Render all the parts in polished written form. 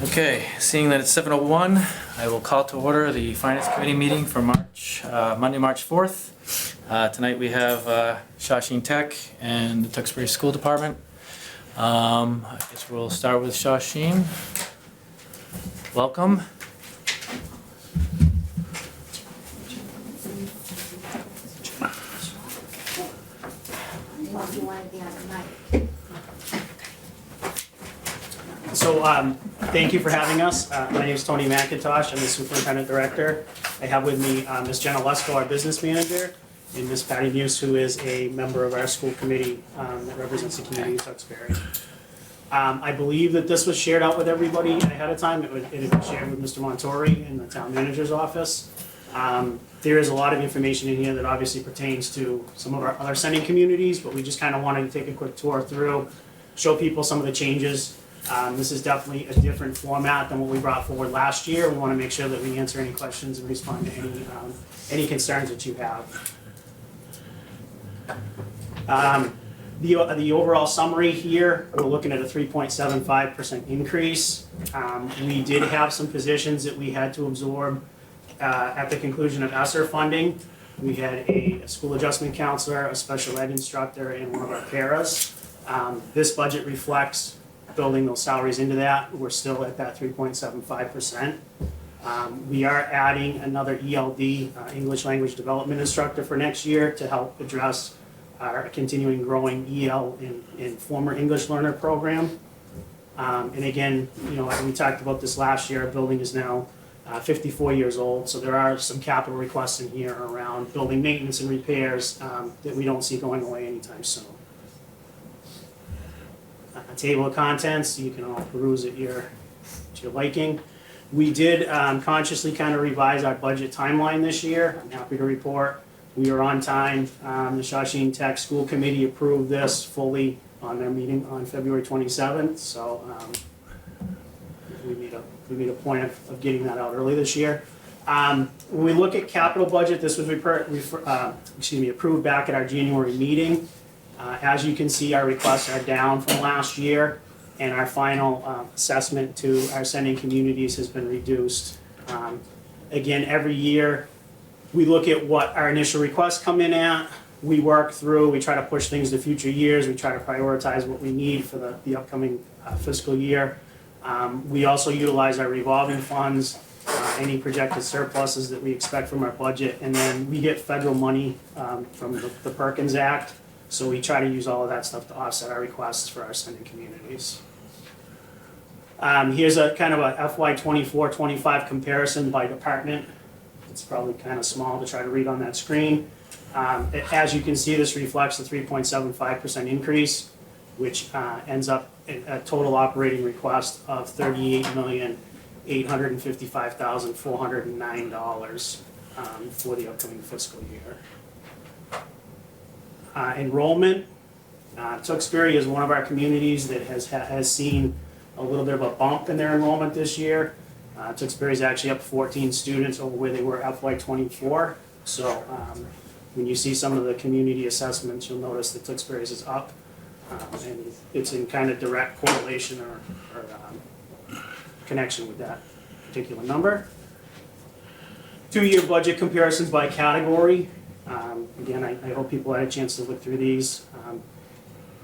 Okay, seeing that it's 7:01, I will call to order the Finance Committee meeting for Monday, March 4th. Tonight we have Shawshene Tech and the Tewksbury School Department. I guess we'll start with Shawshene. Welcome. So thank you for having us. My name is Tony McIntosh. I'm the Superintendent Director. I have with me Ms. Jenna Lesko, our Business Manager, and Ms. Patty Muse, who is a member of our school committee that represents the community of Tewksbury. I believe that this was shared out with everybody ahead of time. It had been shared with Mr. Montori in the Town Manager's office. There is a lot of information in here that obviously pertains to some of our other sending communities, but we just kind of wanted to take a quick tour through, show people some of the changes. This is definitely a different format than what we brought forward last year. We want to make sure that we answer any questions and respond to any concerns that you have. The overall summary here, we're looking at a 3.75% increase. We did have some positions that we had to absorb at the conclusion of ESSER funding. We had a school adjustment counselor, a special ed instructor, and one of our paras. This budget reflects building those salaries into that. We're still at that 3.75%. We are adding another ELD, English Language Development Instructor, for next year to help address our continuing growing EL in former English learner program. And again, we talked about this last year. Our building is now 54 years old, so there are some capital requests in here around building maintenance and repairs that we don't see going away anytime soon. A table of contents, you can all peruse at your liking. We did consciously kind of revise our budget timeline this year. I'm happy to report we are on time. The Shawshene Tech School Committee approved this fully on their meeting on February 27th, so we made a point of getting that out early this year. When we look at capital budget, this was approved back at our January meeting. As you can see, our requests are down from last year, and our final assessment to our sending communities has been reduced. Again, every year, we look at what our initial requests come in at, we work through, we try to push things to future years, we try to prioritize what we need for the upcoming fiscal year. We also utilize our revolving funds, any projected surpluses that we expect from our budget, and then we get federal money from the Perkins Act. So we try to use all of that stuff to offset our requests for our sending communities. Here's a kind of a FY 24-25 comparison by department. It's probably kind of small to try to read on that screen. As you can see, this reflects the 3.75% increase, which ends up in a total operating request of $38,855,409 for the upcoming fiscal year. Enrollment. Tewksbury is one of our communities that has seen a little bit of a bump in their enrollment this year. Tewksbury is actually up 14 students over where they were FY 24. So when you see some of the community assessments, you'll notice that Tewksbury's is up, and it's in kind of direct correlation or connection with that particular number. Two-year budget comparisons by category. Again, I hope people had a chance to look through these.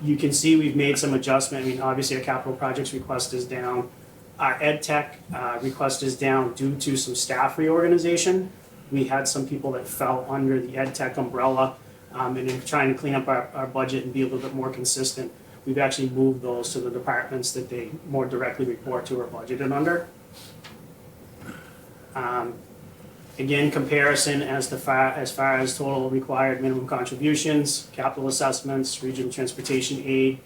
You can see we've made some adjustment. I mean, obviously our capital projects request is down. Our ed tech request is down due to some staff reorganization. We had some people that fell under the ed tech umbrella, and in trying to clean up our budget and be a little bit more consistent, we've actually moved those to the departments that they more directly report to or budgeted under. Again, comparison as far as total required minimum contributions, capital assessments, regional transportation aid.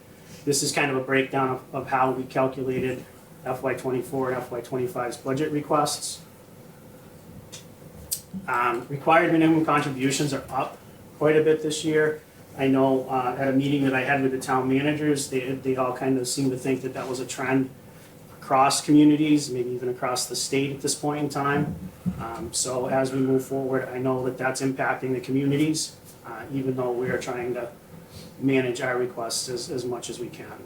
This is kind of a breakdown of how we calculated FY 24 and FY 25's budget requests. Required minimum contributions are up quite a bit this year. I know at a meeting that I had with the town managers, they all kind of seem to think that was a trend across communities, maybe even across the state at this point in time. So as we move forward, I know that that's impacting the communities, even though we are trying to manage our requests as much as we can.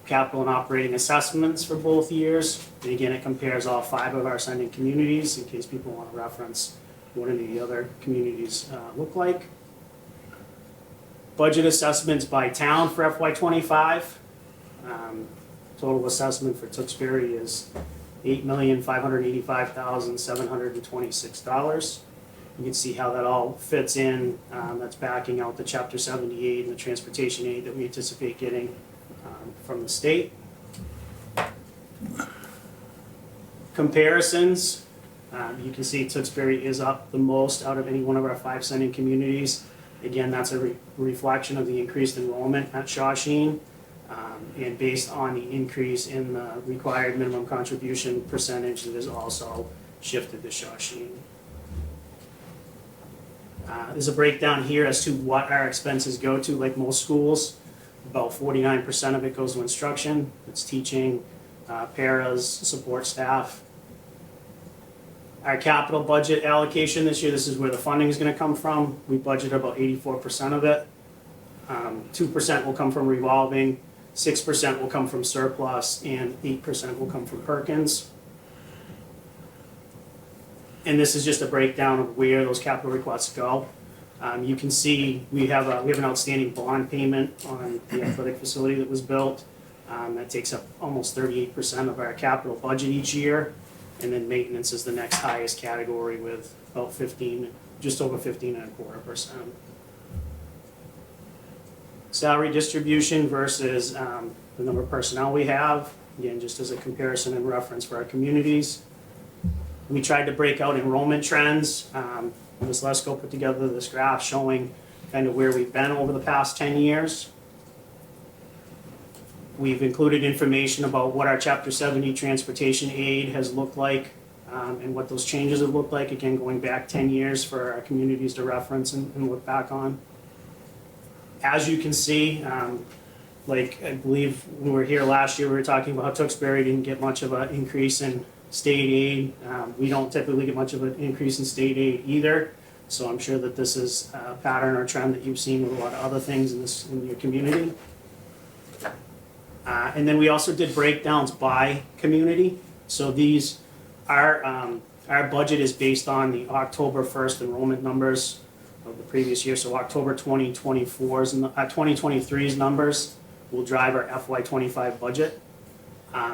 capital and operating assessments for both years. And again, it compares all 5 of our sending communities in case people want to reference what any of the other communities look like. Budget assessments by town for FY25. Total assessment for Tewksbury is $8,585,726. You can see how that all fits in. That's backing out the Chapter 78 and the transportation aid that we anticipate getting from the state. Comparisons, you can see Tewksbury is up the most out of any one of our 5 sending communities. Again, that's a reflection of the increased enrollment at Shawshene, and based on the increase in the required minimum contribution percentage that is also shifted to Shawshene. There's a breakdown here as to what our expenses go to. Like most schools, about 49% of it goes to instruction. It's teaching, paras, support staff. Our capital budget allocation this year, this is where the funding is going to come from. We budgeted about 84% of it. 2% will come from revolving, 6% will come from surplus, and 8% will come from Perkins. And this is just a breakdown of where those capital requests go. You can see we have an outstanding bond payment on the athletic facility that was built. That takes up almost 38% of our capital budget each year. And then maintenance is the next highest category with about 15, just over 15.25%. Salary distribution versus the number of personnel we have. Again, just as a comparison and reference for our communities. We tried to break out enrollment trends. Ms. Lesko put together this graph showing kind of where we've been over the past 10 years. We've included information about what our Chapter 70 transportation aid has looked like and what those changes have looked like, again, going back 10 years for our communities to reference and look back on. As you can see, like I believe when we were here last year, we were talking about how Tewksbury didn't get much of an increase in state aid. We don't typically get much of an increase in state aid either. So I'm sure that this is a pattern or trend that you've seen with a lot of other things in your community. And then we also did breakdowns by community. So these our budget is based on the October 1st enrollment numbers of the previous year. So October 2024's and 2023's numbers will drive our FY25 budget.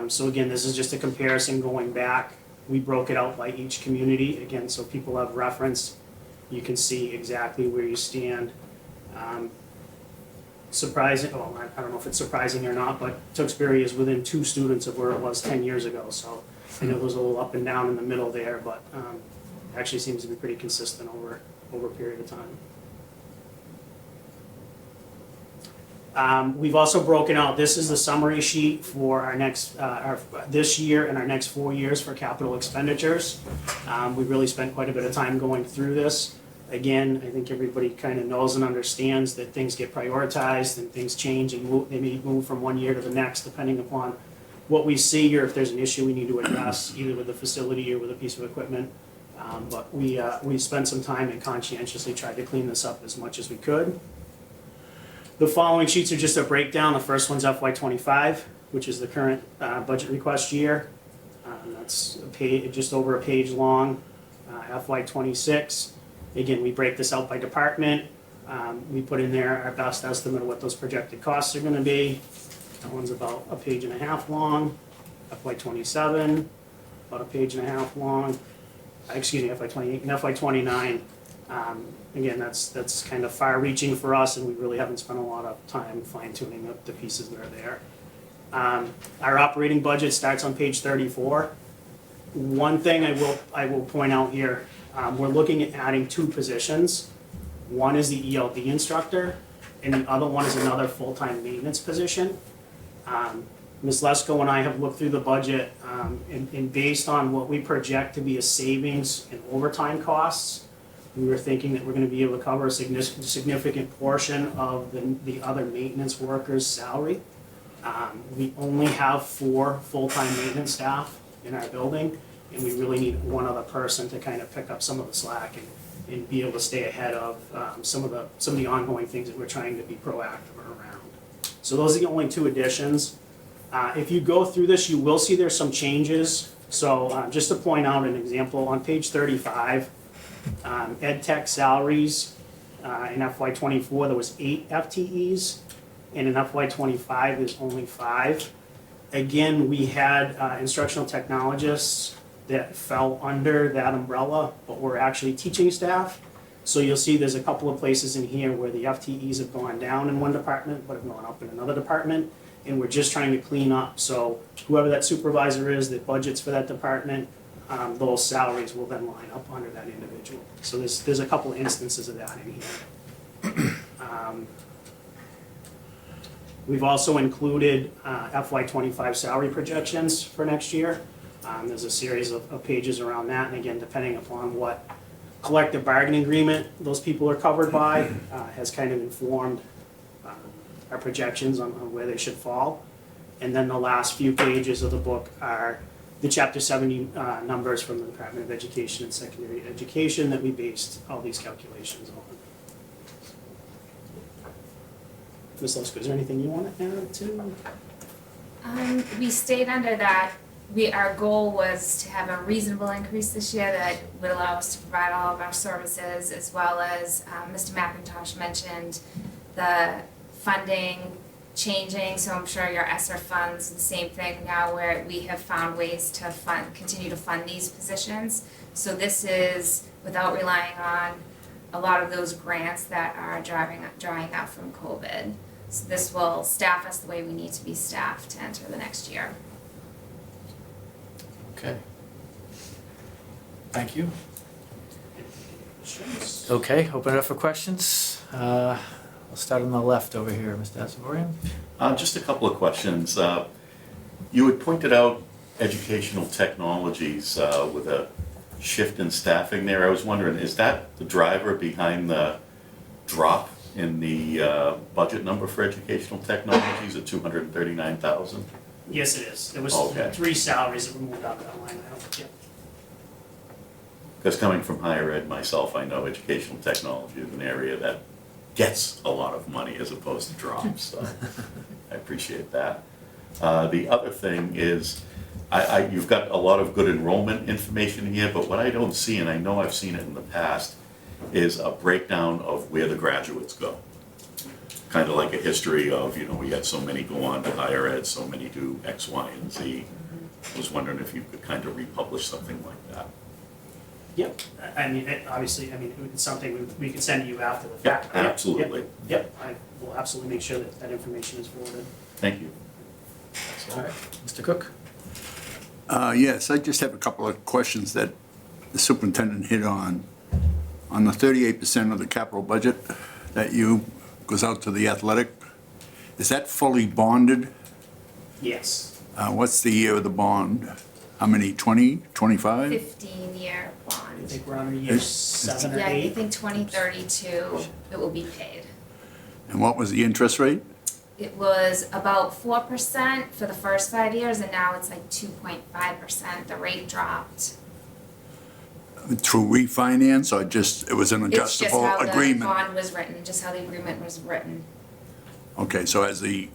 So again, this is just a comparison going back. We broke it out by each community again, so people have reference. You can see exactly where you stand. Surprising, well, I don't know if it's surprising or not, but Tewksbury is within 2 students of where it was 10 years ago. So I know there's a little up and down in the middle there, but actually seems to be pretty consistent over a period of time. We've also broken out, this is the summary sheet for our next, this year and our next 4 years for capital expenditures. We really spent quite a bit of time going through this. Again, I think everybody kind of knows and understands that things get prioritized and things change and they may move from one year to the next depending upon what we see or if there's an issue we need to address either with the facility or with a piece of equipment. But we spent some time and conscientiously tried to clean this up as much as we could. The following sheets are just a breakdown. The first one's FY25, which is the current budget request year. That's a page, just over a page long. FY26. Again, we break this out by department. We put in there our best estimate of what those projected costs are going to be. That one's about a page and a half long. FY27, about a page and a half long. Excuse me, FY28 and FY29. Again, that's kind of far-reaching for us, and we really haven't spent a lot of time fine-tuning up the pieces that are there. Our operating budget starts on page 34. One thing I will point out here. We're looking at adding 2 positions. One is the ELD instructor, and the other one is another full-time maintenance position. Ms. Lesko and I have looked through the budget, and based on what we project to be a savings in overtime costs, we were thinking that we're going to be able to cover a significant portion of the other maintenance workers' salary. We only have 4 full-time maintenance staff in our building, and we really need one other person to kind of pick up some of the slack and be able to stay ahead of some of the ongoing things that we're trying to be proactive around. So those are the only 2 additions. If you go through this, you will see there's some changes. So just to point out an example, on page 35, ed tech salaries in FY '24, there was 8 FTEs, and in FY '25, there's only 5. Again, we had instructional technologists that fell under that umbrella, but were actually teaching staff. So you'll see there's a couple of places in here where the FTEs have gone down in one department, but have gone up in another department. And we're just trying to clean up, so whoever that supervisor is that budgets for that department, those salaries will then line up under that individual. So there's a couple of instances of that in here. We've also included FY '25 salary projections for next year. There's a series of pages around that, and again, depending upon what collective bargaining agreement those people are covered by, has kind of informed our projections on where they should fall. And then the last few pages of the book are the Chapter 70 numbers from the Department of Education and Secondary Education that we based all these calculations on. Ms. Lesko, is there anything you want to add to? We stayed under that. Our goal was to have a reasonable increase this year that would allow us to provide all of our services, as well as Mr. McIntosh mentioned the funding changing, so I'm sure your ESSER funds, the same thing now, where we have found ways to continue to fund these positions. So this is without relying on a lot of those grants that are drying out from COVID. So this will staff us the way we need to be staffed to enter the next year. Okay. Thank you. Questions? Okay, open it up for questions. We'll start on the left over here, Mr. Asavorian. Just a couple of questions. You had pointed out educational technologies with a shift in staffing there. I was wondering, is that the driver behind the drop in the budget number for educational technologies at 239,000? Yes, it is. There was Okay. 3 salaries that were moved out of that line item. Yeah. Because coming from higher ed myself, I know educational technology is an area that gets a lot of money as opposed to drops, so I appreciate that. The other thing is, you've got a lot of good enrollment information here, but what I don't see, and I know I've seen it in the past, is a breakdown of where the graduates go. Kind of like a history of, we had so many go on to higher ed, so many do X, Y, and Z. I was wondering if you could kind of republish something like that. Yep. I mean, obviously, it's something we can send you after the fact. Yeah, absolutely. Yep. I will absolutely make sure that information is forwarded. Thank you. All right, Mr. Cook. Yes, I just have a couple of questions that the superintendent hit on. On the 38% of the capital budget that goes out to the athletic, is that fully bonded? Yes. What's the year of the bond? How many, 20, 25? 15-year I bond. think we're on year 7 or Yeah, I 8. think 2032 it will be paid. And what was the interest rate? It was about 4% for the first 5 years, and now it's like 2.5%. The rate dropped. Through refinance or just, it was an It's just adjustable how the agreement? bond was written, just how the agreement was written. Okay, so as the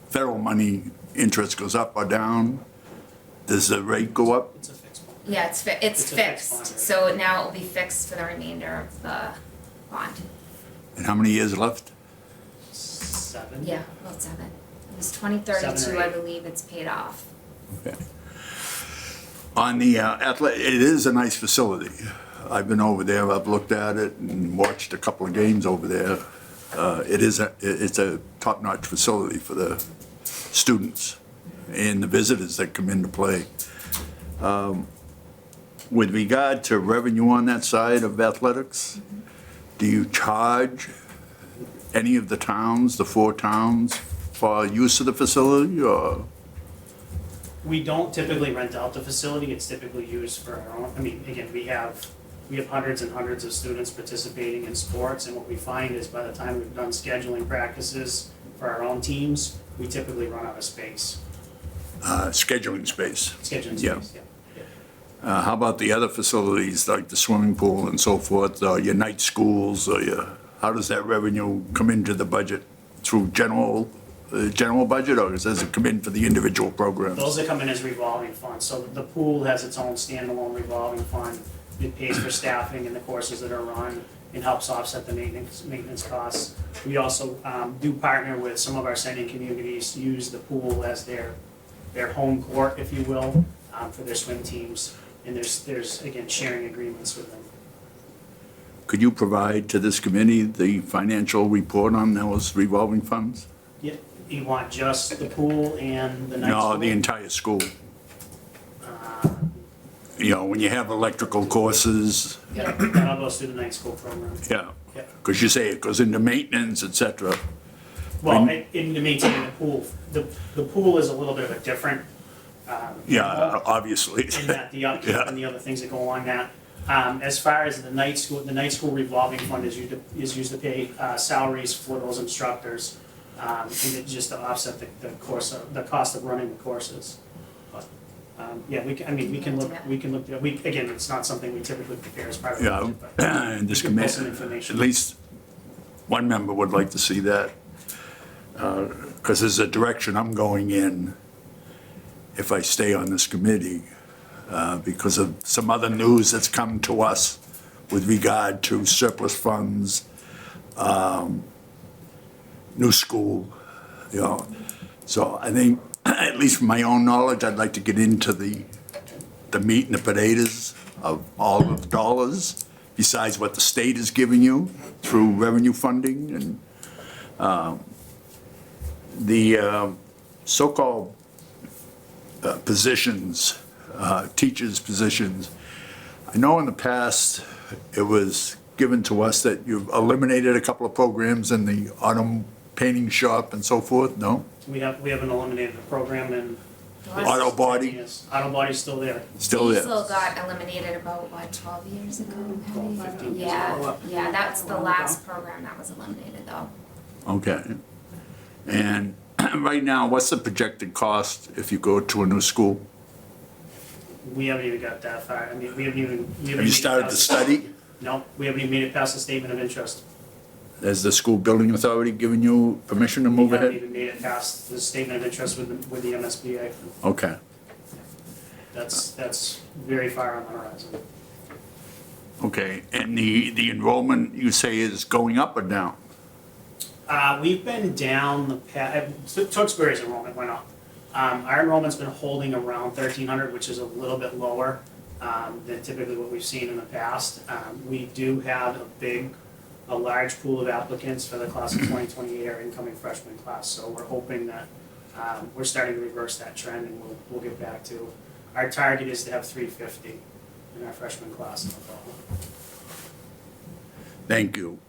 federal money interest goes up or down, does the rate go up? It's a fixed bond. Yeah, it's It's a fixed fixed, bond, right? so now it will be fixed for the remainder of the bond. And how many years left? 7. Yeah, well, 7. It was 7 2032, or I 8. believe it's paid off. Okay. On the athletic, it is a nice facility. I've been over there, I've looked at it and watched a couple of games over there. It's a top-notch facility for the students and the visitors that come in to play. With regard to revenue on that side of athletics, do you charge any of the towns, the 4 towns, for use of the facility, or? We don't typically rent out the facility. It's typically used for our own. Again, we have hundreds and hundreds of students participating in sports, and what we find is by the time we've done scheduling practices for our own teams, we typically run out of space. Scheduling space. Scheduling Yeah. space, yeah. How about the other facilities, like the swimming pool and so forth, or your night schools, or how does that revenue come into the budget? Through general general budget, or does it come in for the individual programs? Those that come in as revolving funds, so the pool has its own standalone revolving fund. It pays for staffing and the courses that are run and helps offset the maintenance costs. We also do partner with some of our sending communities to use the pool as their home court, if you will, for their swim teams. And there's again, sharing agreements with them. Could you provide to this committee the financial report on those revolving funds? Yeah, you want just the pool and the night school? No, the entire school. Uh, You know, when you have electrical courses, Yeah, that all goes through the night school program. yeah, Yeah. because you say it goes into maintenance, et cetera. Well, in maintaining the pool, the pool is a little bit of a different. Yeah, obviously. In that the upkeep Yeah. and the other things that go on that. As far as the night school revolving fund is used to pay salaries for those instructors. And it just to offset the cost of running the courses. But, yeah, we can look, again, it's not something we typically prepare as part of the Yeah, budget, but and this we can pull committee, some at information. least one member would like to see that. Because there's a direction I'm going in if I stay on this committee, because of some other news that's come to us with regard to surplus funds, new school, you know. So I think, at least from my own knowledge, I'd like to get into the meat and the potatoes of all of the dollars, besides what the state is giving you through revenue funding and the so-called positions, teachers' positions. I know in the past, it was given to us that you've eliminated a couple of programs in the auto painting shop and so forth, no? We haven't eliminated the program in. Auto body? Yes, auto body's still there. Still there? Diesel got eliminated about, 12 years ago? 12, 15 years Yeah, ago. yeah, that's the last program that was eliminated though. Okay. And right now, what's the projected cost if you go to a new school? We haven't even got that far. I mean, we haven't even. Have you started the study? No, we haven't even made it past the statement of interest. Has the school building authority given you permission to move We haven't ahead? even made it past the statement of interest with the MSBA. Okay. That's very far on the horizon. Okay, and the enrollment, you say, is going up or down? We've been down the Tewksbury's enrollment went up. Our enrollment's been holding around 1,300, which is a little bit lower than typically what we've seen in the past. We do have a large pool of applicants for the class of 2028, our incoming freshman class. So we're hoping that we're starting to reverse that trend, and we'll get back to, our target is to have 350 in our freshman class in the fall. Thank you.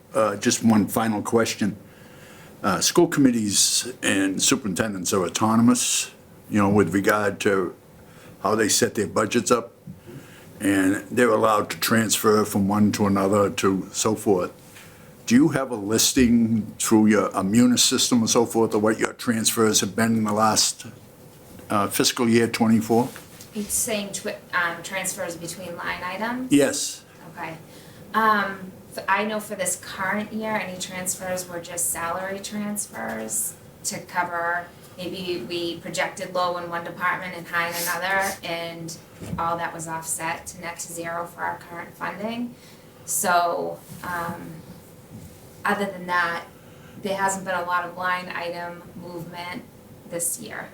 Just one final question. School committees and superintendents are autonomous, you know, with regard to how they set their budgets up, and they're allowed to transfer from one to another to so forth. Do you have a listing through your Munis system and so forth of what your transfers have been in the last fiscal year '24? It's saying transfers between line items? Yes. Okay. I know for this current year, any transfers were just salary transfers to cover, maybe we projected low in one department and high in another, and all that was offset to net to zero for our current funding. So, other than that, there hasn't been a lot of line item movement this year.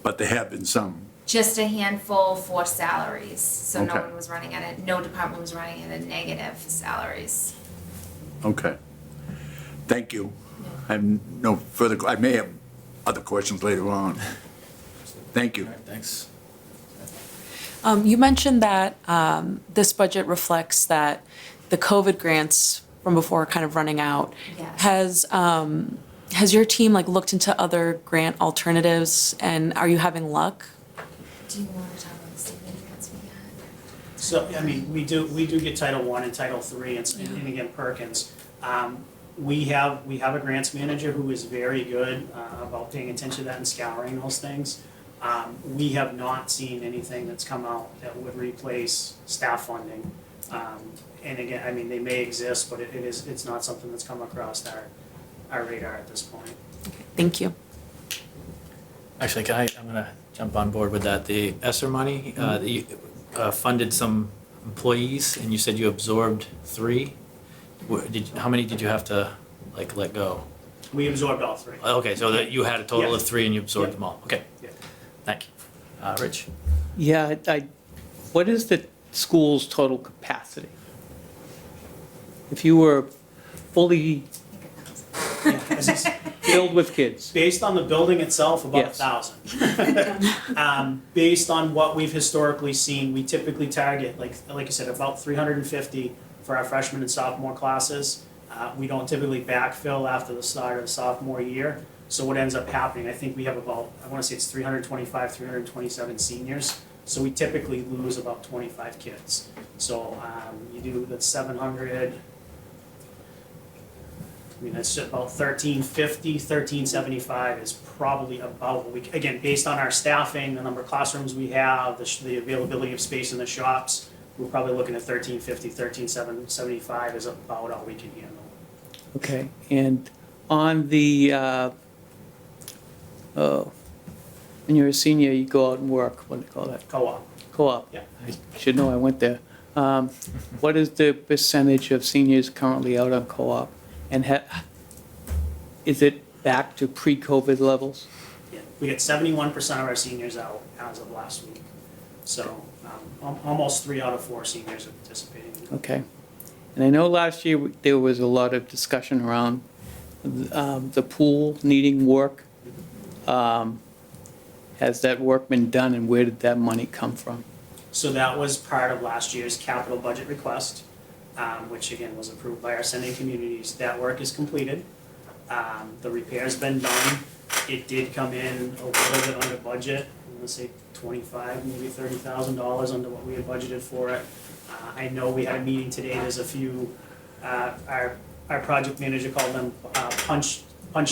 But there have been some. Just a handful for salaries, so no Okay. one was running at no department was running at a negative salaries. Okay. Thank you. I have no further, I may have other questions later on. Thank you. All right, thanks. You mentioned that this budget reflects that the COVID grants from before are kind of running out. Yes. Has your team looked into other grant alternatives, and are you having luck? Do you want to talk about the statement grants we had? So, I mean, we do get Title I and Title III and again, Perkins. We have a grants manager who is very good about paying attention to that and scouring those things. We have not seen anything that's come out that would replace staff funding. And again, I mean, they may exist, but it's not something that's come across our radar at this point. Thank you. Actually, I'm gonna jump on board with that. The ESSER money, you funded some employees, and you said you absorbed 3. How many did you have to, like, let go? We absorbed all 3. Okay, so that you had a total of Yeah. 3 and you absorbed Yeah. them all. Okay, Yeah. thank you. Rich? Yeah, what is the school's total capacity? If you were fully This is filled with kids? based on the building itself, about Yes. 1,000. Based on what we've historically seen, we typically target, like I said, about 350 for our freshman and sophomore classes. We don't typically backfill after the start of the sophomore year. So what ends up happening, I think we have about, I want to say it's 325, 327 seniors. So we typically lose about 25 kids. So you do the 700, I mean, that's about 1350, 1375 is probably about what we, again, based on our staffing, the number of classrooms we have, the availability of space in the shops, we're probably looking at 1350, 1375 is about all we can handle. Okay, and on the, when you're a senior, you go out and work, what do they call that? Co-op, Co-op. yeah. I should know, I went there. What is the percentage of seniors currently out on co-op? And is it back to pre-COVID levels? Yeah. We get 71% of our seniors out as of last week. So almost 3 out of 4 seniors are participating. Okay. And I know last year there was a lot of discussion around the pool needing work. Has that work been done, and where did that money come from? So that was part of last year's capital budget request, which again was approved by our sending communities. That work is completed. The repair's been done. It did come in a little bit under budget. I'm gonna say $25,000, maybe $30,000 under what we had budgeted for it. I know we had a meeting today. There's a few, our project manager called them punch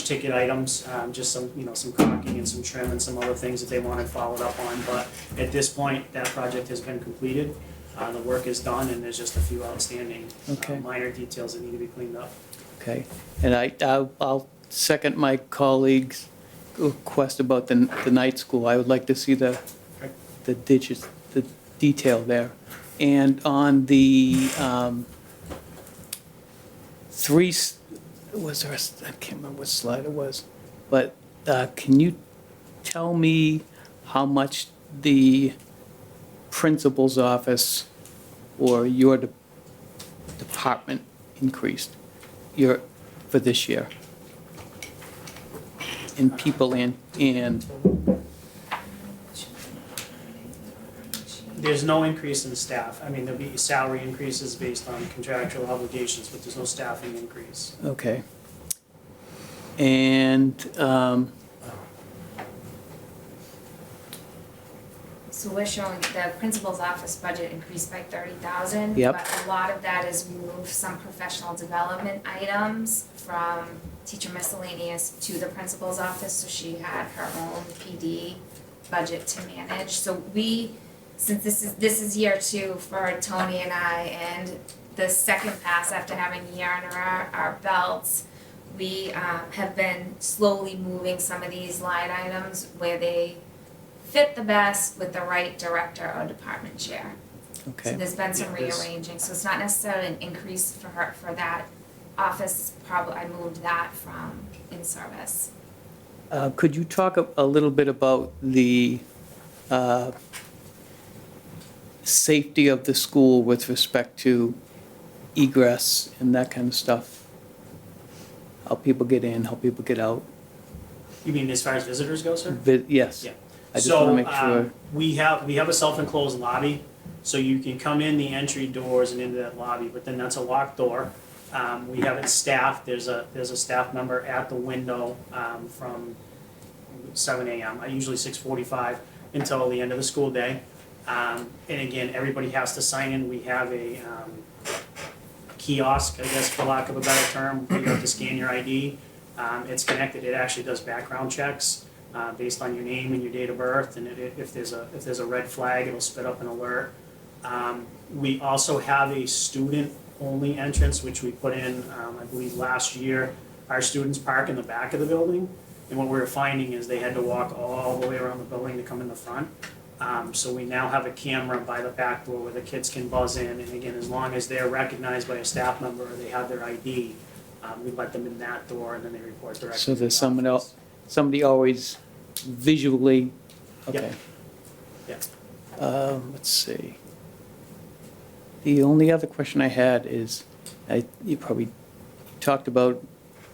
ticket items, just some, some caulking and some trim and some other things that they wanted followed up on. But at this point, that project has been completed. The work is done, and there's just a few outstanding Okay. minor details that need to be cleaned up. Okay, and I'll second my colleague's request about the night school. I would like to see the digits, the detail there. And on the was there I can't remember what slide it was, but can you tell me how much the principal's office or your department increased for this year? In people and There's no increase in staff. I mean, there'll be salary increases based on contractual obligations, but there's no staffing increase. okay. And So we're showing the principal's office budget increased by 30,000. Yep. But a lot of that is we moved some professional development items from teacher miscellaneous to the principal's office, so she had her own PD budget to manage. So since this is year 2 for Tony and I, and the second pass after having a year under our belts, we have been slowly moving some of these line items where they fit the best with the right director or department chair. So okay, there's been some Yeah, this- rearranging, so it's not necessarily an increase for her, for that office, probably, I moved that from in-service. could you talk a little bit about the safety of the school with respect to egress and that kind of stuff? How people get in, how people get out? You mean as far as visitors go, sir? Yes. Yeah. I just want to make So, sure. we have a self-enclosed lobby, so you can come in the entry doors and into that lobby, but then that's a locked door. We have it staffed, there's a staff member at the window, from 7 a.m., usually 6:45 until the end of the school day. And again, everybody has to sign in. We have a kiosk, I guess, for lack of a better term, where you have to scan your ID. It's connected, it actually does background checks based on your name and your date of birth, and if there's a red flag, it'll spit up an alert. We also have a student-only entrance, which we put in, I believe, last year. Our students park in the back of the building, And what we were finding is they had to walk all the way around the building to come in the front. So we now have a camera by the back door where the kids can buzz in, and again, as long as they're recognized by a staff member or they have their ID, we let them in that door and then they report directly. So to there's the someone office. else, somebody always visually, okay. Yeah. Let's see. The only other question I had is, you probably talked about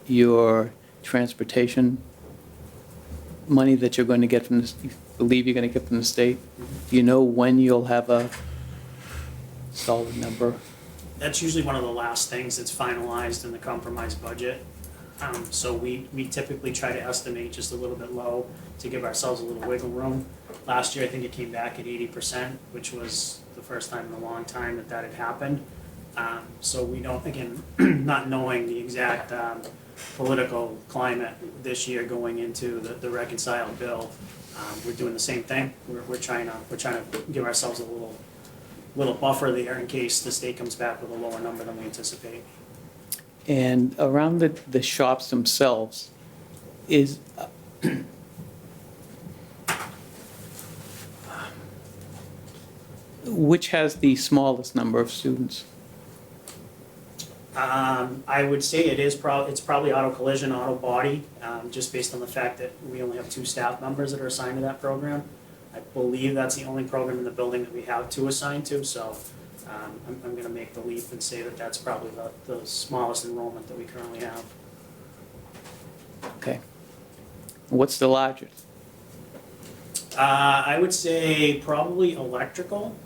your transportation money that you're going to get from you believe you're going to get from the state. Do you know when you'll have a solid number? That's usually one of the last things that's finalized in the compromised budget. So we typically try to estimate just a little bit low to give ourselves a little wiggle room. Last year, I think it came back at 80%, which was the first time in a long time that that had happened. So we don't, again, not knowing the exact political climate this year going into the reconciled bill, we're doing the same thing. We're trying to give ourselves a little buffer there in case the state comes back with a lower number than we anticipate. And around the shops themselves, is, which has the smallest number of students? I would say it's probably auto collision, auto body, just based on the fact that we only have 2 staff members that are assigned to that program. I believe that's the only program in the building that we have 2 assigned to, so I'm gonna make the leap and say that that's probably the smallest enrollment that we currently have. Okay. What's the largest? I would say probably electrical,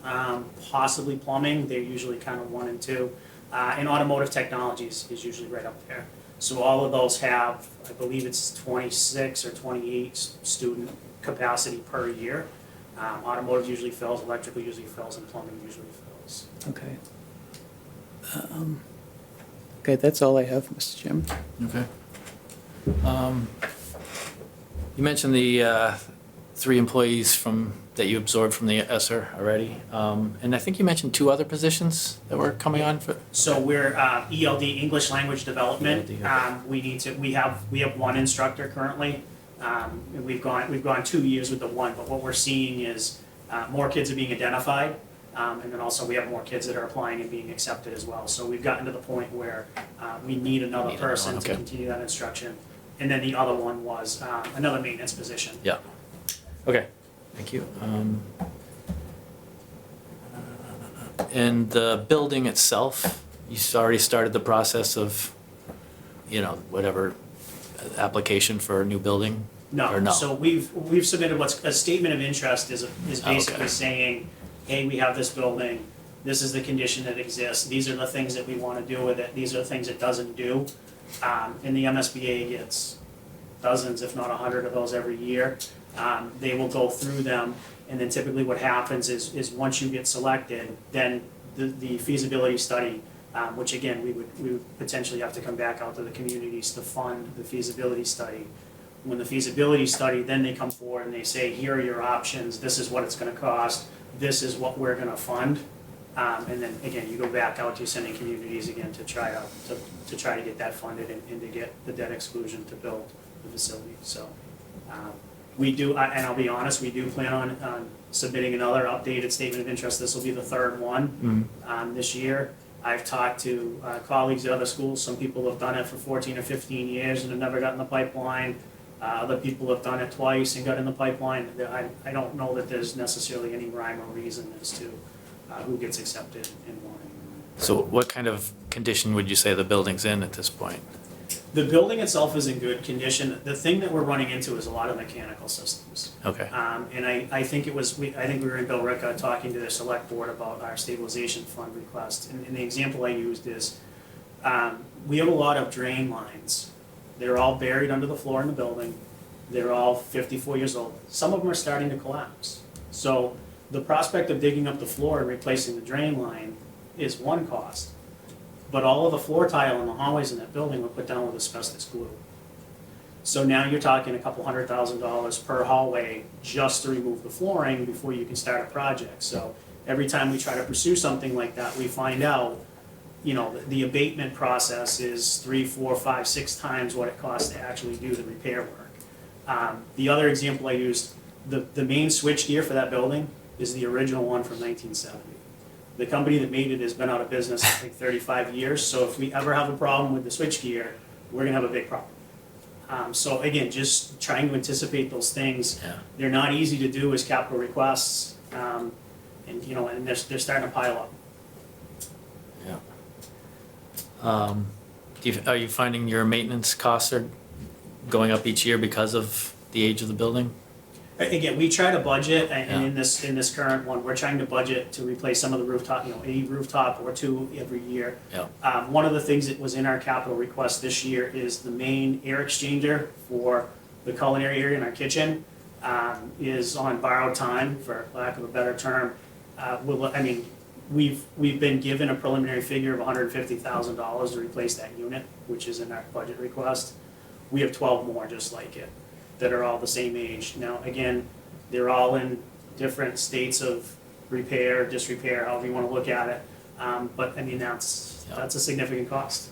possibly plumbing, they're usually kind of 1 and 2. And automotive technologies is usually right up there. So all of those have, I believe it's 26 or 28 student capacity per year. Automotive usually fills, electrical usually fills, and plumbing usually fills. Okay. Okay, that's all I have, Mr. Chairman. Okay. You mentioned the 3 employees that you absorbed from the ESSER already. And I think you mentioned 2 other positions that were coming on for. So we're ELD, English Language Development. ELD, okay. We have 1 instructor currently. And we've gone 2 years with the 1, but what we're seeing is more kids are being identified. And then also we have more kids that are applying and being accepted as well. So we've gotten to the point where we need another Need another person one, to okay. continue that instruction. And then the other one was another maintenance position. Yeah. Okay, thank you. And the building itself, you already started the process of, whatever, application for a new building? Or no? So we've submitted what's a statement of interest is basically okay. saying, hey, we have this building, this is the condition that exists, these are the things that we want to do with it, these are the things it doesn't do. And the MSBA gets dozens, if not 100 of those every year. They will go through them, and then typically what happens is once you get selected, then the feasibility study, which again, we would potentially have to come back out to the communities to fund the feasibility study. When the feasibility study, then they come forward and they say, here are your options, this is what it's gonna cost, this is what we're gonna fund. And then again, you go back out to your sending communities again to try to get that funded and to get the debt exclusion to build the facility, so. We do, and I'll be honest, we do plan on submitting another updated statement of interest. This will be the 3rd one this year. I've talked to colleagues at other schools. Some people have done it for 14 or 15 years and have never gotten the pipeline. Other people have done it twice and got in the pipeline. I don't know that there's necessarily any rhyme or reason as to who gets accepted and why. So what kind of condition would you say the building's in at this point? The building itself is in good condition. The thing that we're running into is a lot of mechanical systems. Okay. And I think we were in Billerica talking to the select board about our stabilization fund request. And the example I used is, we have a lot of drain lines. They're all buried under the floor in the building. They're all 54 years old. Some of them are starting to collapse. So the prospect of digging up the floor and replacing the drain line is one cost. But all of the floor tile in the hallways in that building were put down with asbestos glue. So now you're talking a couple $100,000 per hallway just to remove the flooring before you can start a project. So every time we try to pursue something like that, we find out you know, the abatement process is 3, 4, 5, 6 times what it costs to actually do the repair work. The other example I used, the main switchgear for that building is the original one from 1970. The company that made it has been out of business, I think, 35 years, so if we ever have a problem with the switchgear, we're gonna have a big problem. So again, just trying to anticipate those things. Yeah. They're not easy to do as capital requests, and, you know, and they're starting to pile up. Yeah. Are you finding your maintenance costs are going up each year because of the age of the building? Again, we try to budget, and Yeah. in this current one, we're trying to budget to replace some of the rooftop, you know, a rooftop or two every year. Yeah. One of the things that was in our capital request this year is the main air exchanger for the culinary area in our kitchen, is on borrowed time, for lack of a better term. We've been given a preliminary figure of $150,000 to replace that unit, which is in our budget request. We have 12 more just like it, that are all the same age. Now, again, they're all in different states of repair, disrepair, however you wanna look at it. But I mean, that's a significant cost.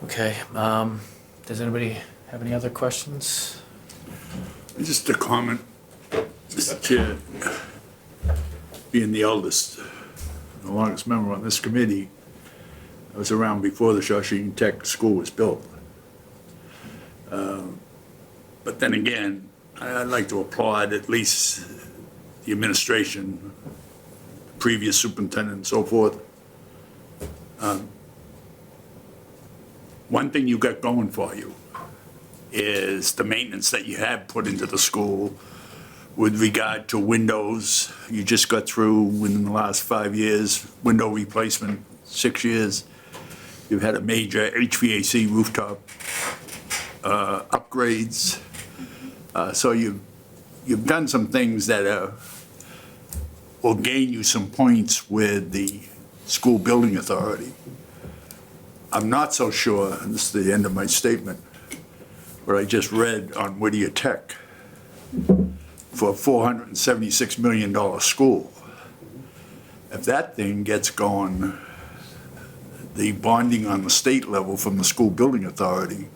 Okay, does anybody have any other questions? Just a comment, Mr. Chair. Being the eldest, the longest member on this committee, I was around before the Shawshene Tech School was built. But then again, I'd like to applaud at least the administration, previous superintendent and so forth. One thing you got going for you is the maintenance that you have put into the school with regard to windows. You just got through, within the last 5 years, window replacement, 6 years. You've had a major HVAC rooftop upgrades. So you've done some things that will gain you some points with the school building authority. I'm not so sure, and this is the end of my statement, what I just read on Whittier Tech for a $476 million school. If that thing gets going, the bonding on the state level from the school building authority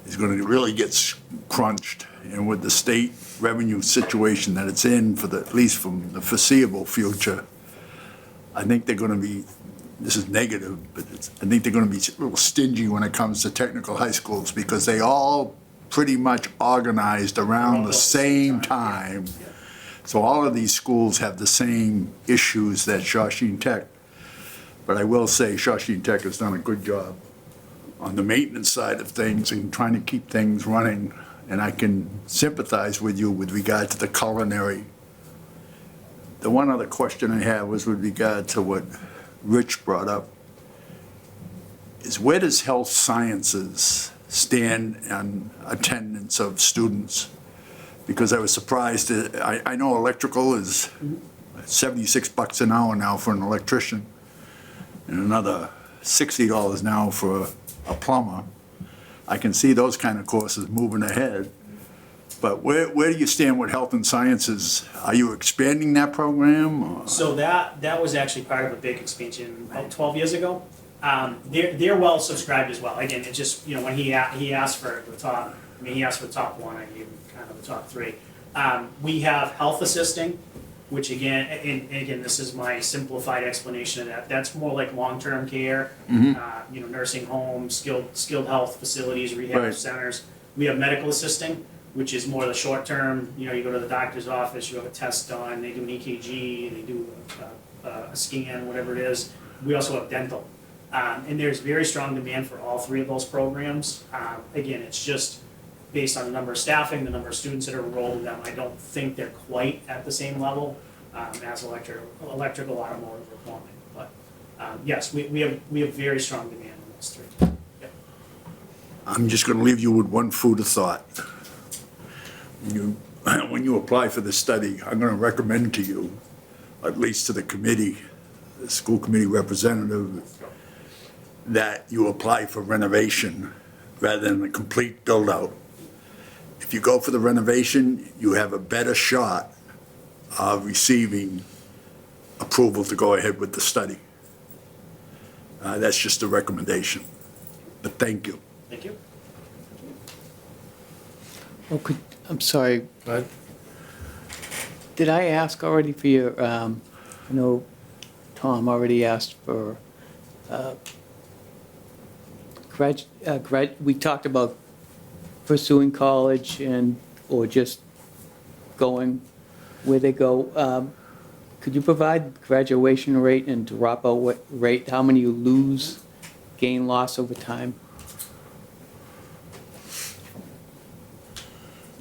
is going to really get crunched. And with the state revenue situation that it's in for at least from the foreseeable future, I think they're going to be, this is negative, but I think they're going to be a little stingy when it comes to technical high schools, because they all pretty much organized around the same time. So all of these schools have the same issues that Shawshene Tech. But I will say Shawshene Tech has done a good job on the maintenance side of things and trying to keep things running. And I can sympathize with you with regard to the culinary. The one other question I have was with regard to what Rich brought up, is where does health sciences stand on attendance of students? Because I was surprised, I know electrical is $76 an hour now for an electrician, and another $60 now for a plumber. I can see those kind of courses moving ahead. But where do you stand with health and sciences? Are you expanding that program? Or? So that was actually part of a big expansion about 12 years ago. They're well subscribed as well. Again, it just, you know, when he asked for the top, I mean, he asked for the top one, I gave him kind of the top three. We have health assisting, which again, and again, this is my simplified explanation of that. That's more like long-term care, you know, nursing homes, skilled health facilities, rehab Right. centers. We have medical assisting, which is more the short term. You know, you go to the doctor's office, you have a test done, they do an EKG, they do a scan, whatever it is. We also have dental. And there's very strong demand for all three of those programs. Again, it's just based on the number of staffing, the number of students that are enrolled in them. I don't think they're quite at the same level as electrical, automotive, or plumbing. But yes, we have very strong demand on those three. Yep. I'm just going to leave you with one food of thought. When you apply for the study, I'm going to recommend to you, at least to the committee, the school committee representative, that you apply for renovation rather than a complete build-out. If you go for the renovation, you have a better shot of receiving approval to go ahead with the study. That's just a recommendation, but thank you. Thank you. Oh, I'm sorry, Go ahead. did I ask already for your, I know Tom already asked for, we talked about pursuing college and, or just going where they go. Could you provide graduation rate and dropout rate, how many you lose, gain, loss over time?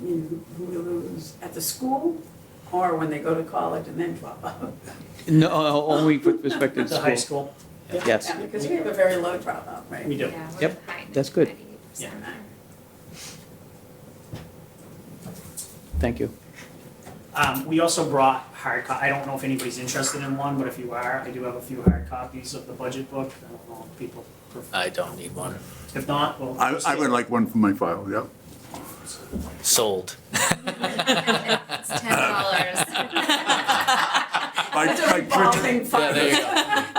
Who you lose at the school or when they go to college and then drop out? No, only with respect to The high school. school. Yes. Yeah, because we have a very low dropout, right? We do. Yeah, we're Yep, high, that's good. 98%. Yeah. Thank you. We also brought I don't know if anybody's interested in one, but if you are, I do have a few hard copies of the budget book. I don't know if people prefer. I don't need one. If not, well. I would like one for my file, yeah. Sold. It's $10. My printer, Revolving fund. There you go.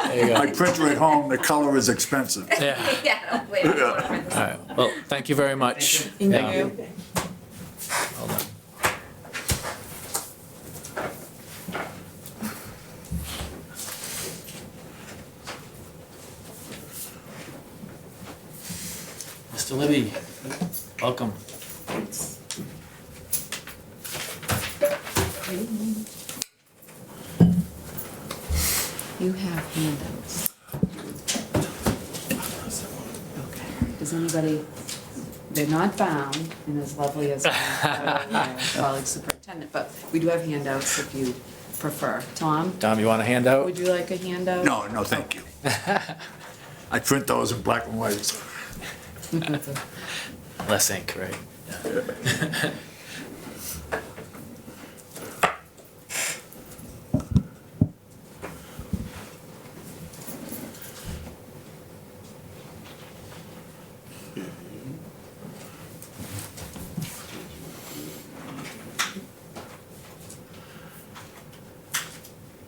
There you my go. printer at home, the color is expensive. Yeah. Yeah, wait, I wanna print this. All right. Well, thank you very much. Thank Yeah. you. Hold on. Mr. Libby, welcome. You have handouts. Okay. Does anybody, they're not bound and as lovely as my colleague superintendent, but we do have handouts if you prefer. Tom, Tom, you want a handout? would you like a handout? No, no, thank you. I print those in black and white. Less ink, right? Yeah.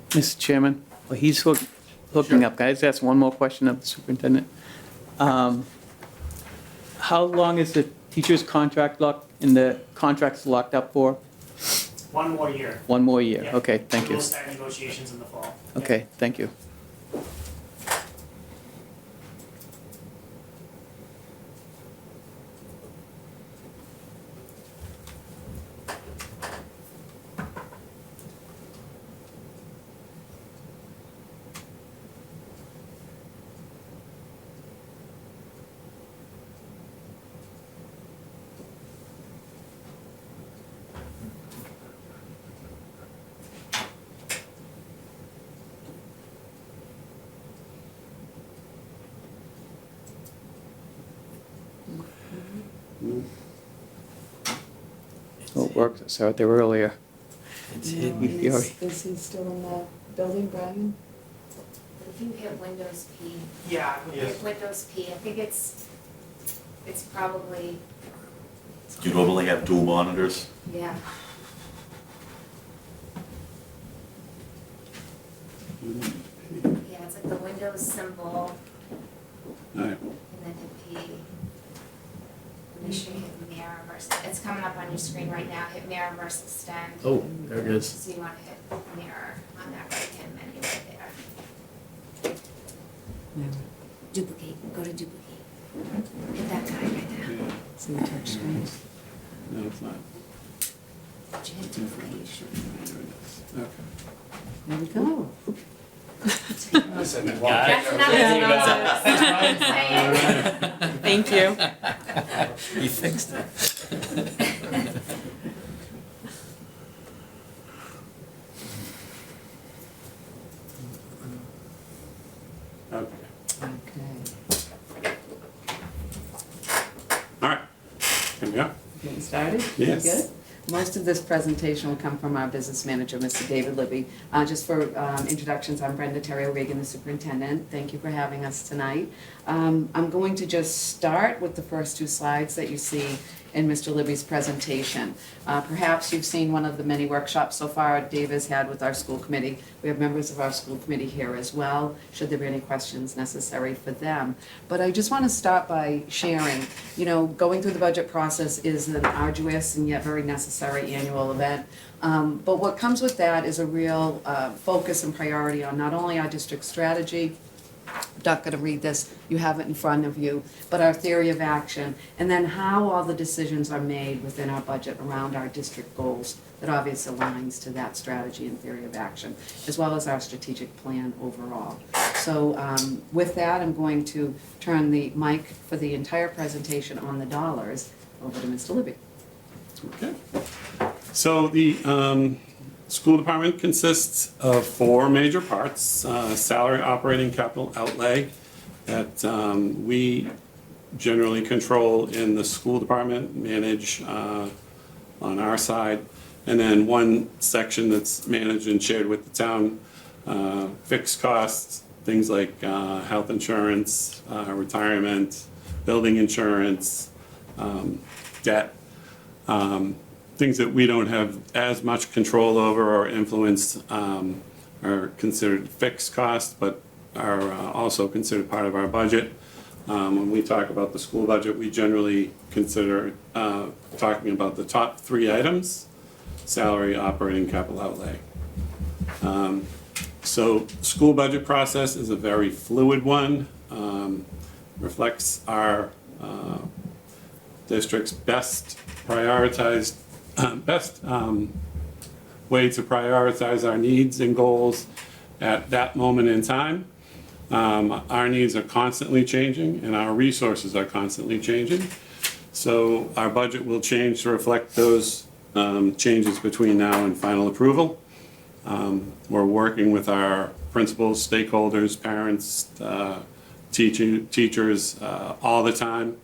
Mr. Chairman, well, he's hooking up. Can I just ask one more question of the superintendent? How long is the teacher's contract the contract's locked up for? 1 more year. 1 more year? Yeah. Okay, thank you. We'll start negotiations in the fall. Okay, thank you. Oh, it worked. I saw it there earlier. It's No, hidden. and You is already- is he still in the building, Brian? If you hit Windows P, Yeah. hit Windows P, I think it's probably, Do you normally have dual monitors? yeah. Yeah, it's like the Windows symbol and then hit P. Make sure you hit mirror versus, it's coming up on your screen right now, hit mirror versus extend. Oh, there it is. So you wanna hit mirror on that right hand menu right there. No. Duplicate, go to duplicate. Hit that guy right now. See the touch screen? No, it's not. Did you hit duplicate? You should. Okay. There we go. That's another saying. Thank you. He fixed it. Okay. Okay. All right. Here we go. Getting started? Yes. Good? Most of this presentation will come from our business manager, Mr. David Libby. Just for introductions, I'm Brenda Terry-O'Regan, the superintendent. Thank you for having us tonight. I'm going to just start with the first 2 slides that you see in Mr. Libby's presentation. Perhaps you've seen one of the many workshops so far Dave has had with our school committee. We have members of our school committee here as well, should there be any questions necessary for them. But I just want to start by sharing, going through the budget process is an arduous and yet very necessary annual event. But what comes with that is a real focus and priority on not only our district strategy, I'm not going to read this, you have it in front of you, but our theory of action, and then how all the decisions are made within our budget around our district goals that obviously aligns to that strategy and theory of action, as well as our strategic plan overall. So with that, I'm going to turn the mic for the entire presentation on the dollars over to Mr. Libby. Okay. So the school department consists of 4 major parts: salary, operating, capital outlay that we generally control in the school department, manage on our side, and then one section that's managed and shared with the town, fixed costs, things like health insurance, retirement, building insurance, debt. Things that we don't have as much control over or influence are considered fixed costs, but are also considered part of our budget. When we talk about the school budget, we generally consider talking about the top 3 items: salary, operating, capital outlay. So school budget process is a very fluid one, reflects our district's best prioritized way to prioritize our needs and goals at that moment in time. Our needs are constantly changing and our resources are constantly changing. So our budget will change to reflect those changes between now and final approval. We're working with our principals, stakeholders, parents, teachers all the time,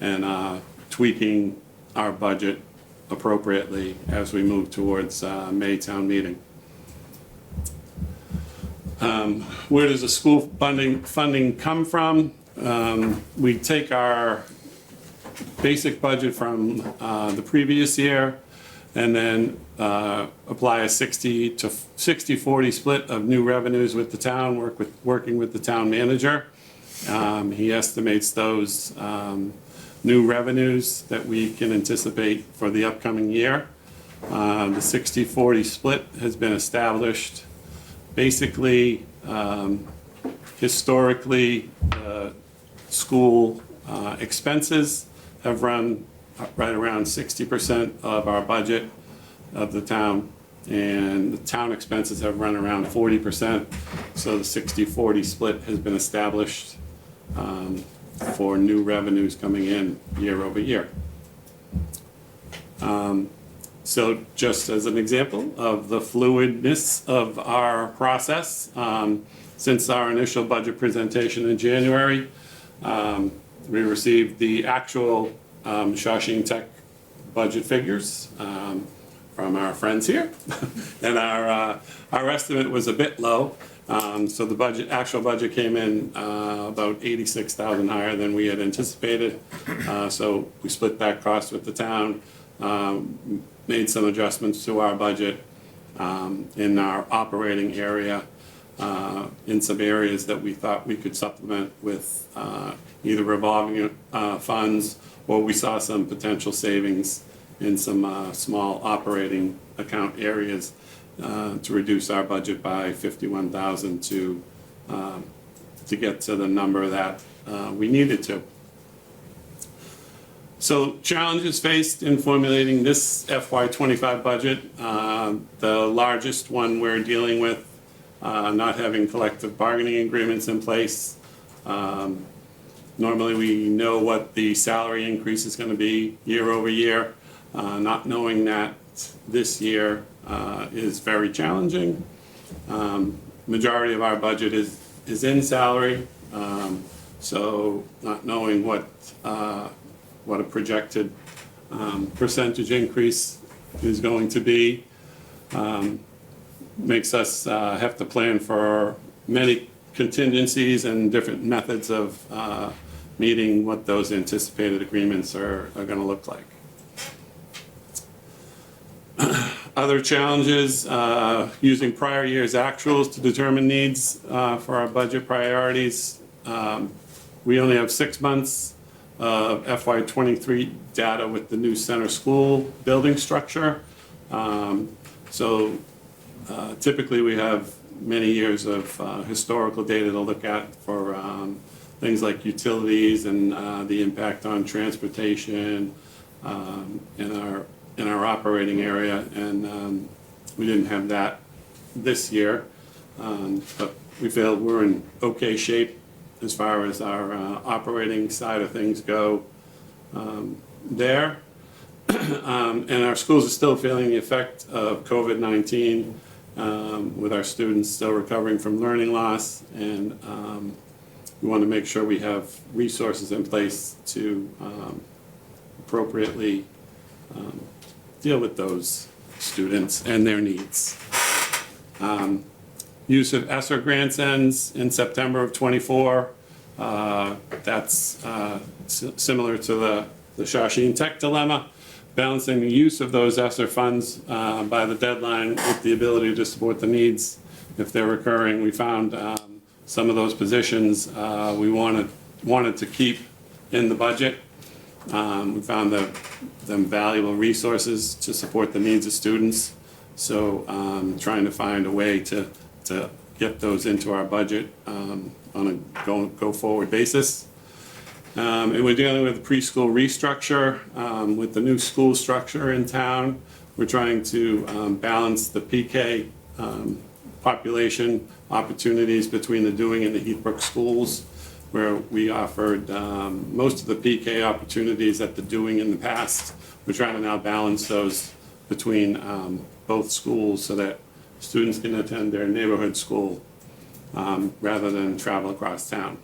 and tweaking our budget appropriately as we move towards May town meeting. Where does the school funding come from? We take our basic budget from the previous year and then apply a 60-40 split of new revenues with the town, working with the town manager. He estimates those new revenues that we can anticipate for the upcoming year. The 60-40 split has been established. Basically, historically, school expenses have run right around 60% of our budget of the town, and the town expenses have run around 40%. So the 60-40 split has been established for new revenues coming in year over year. So just as an example of the fluidness of our process, since our initial budget presentation in January, we received the actual Shawshing Tech budget figures from our friends here, and our estimate was a bit low. So the actual budget came in about $86,000 higher than we had anticipated. So we split that cost with the town, made some adjustments to our budget in our operating area, in some areas that we thought we could supplement with either revolving funds, or we saw some potential savings in some small operating account areas to reduce our budget by $51,000 to get to the number that we needed to. So challenges faced in formulating this FY25 budget. The largest one we're dealing with, not having collective bargaining agreements in place. Normally we know what the salary increase is going to be year over year. Not knowing that this year is very challenging. Majority of our budget is in salary, so not knowing what a projected percentage increase is going to be makes us have to plan for many contingencies and different methods of meeting what those anticipated agreements are going to look like. Other challenges, using prior year's actuals to determine needs for our budget priorities. We only have 6 months of FY '23 data with the new center school building structure. So typically we have many years of historical data to look at for things like utilities and the impact on transportation in our operating area, and we didn't have that this year. But we feel we're in okay shape as far as our operating side of things go there. And our schools are still feeling the effect of COVID-19, with our students still recovering from learning loss, and we want to make sure we have resources in place to appropriately deal with those students and their needs. Use of ESSER grants ends in September of '24. That's similar to the Shawshene Tech dilemma, balancing the use of those ESSER funds by the deadline with the ability to support the needs if they're recurring. We found some of those positions we wanted to keep in the budget. We found them valuable resources to support the needs of students. So trying to find a way to get those into our budget on a go forward basis. And we're dealing with the preschool restructure. With the new school structure in town, we're trying to balance the PK population opportunities between the Dewing and the Heathbrook schools, where we offered most of the PK opportunities at the Dewing in the past. We're trying to now balance those between both schools so that students can attend their neighborhood school rather than travel across town.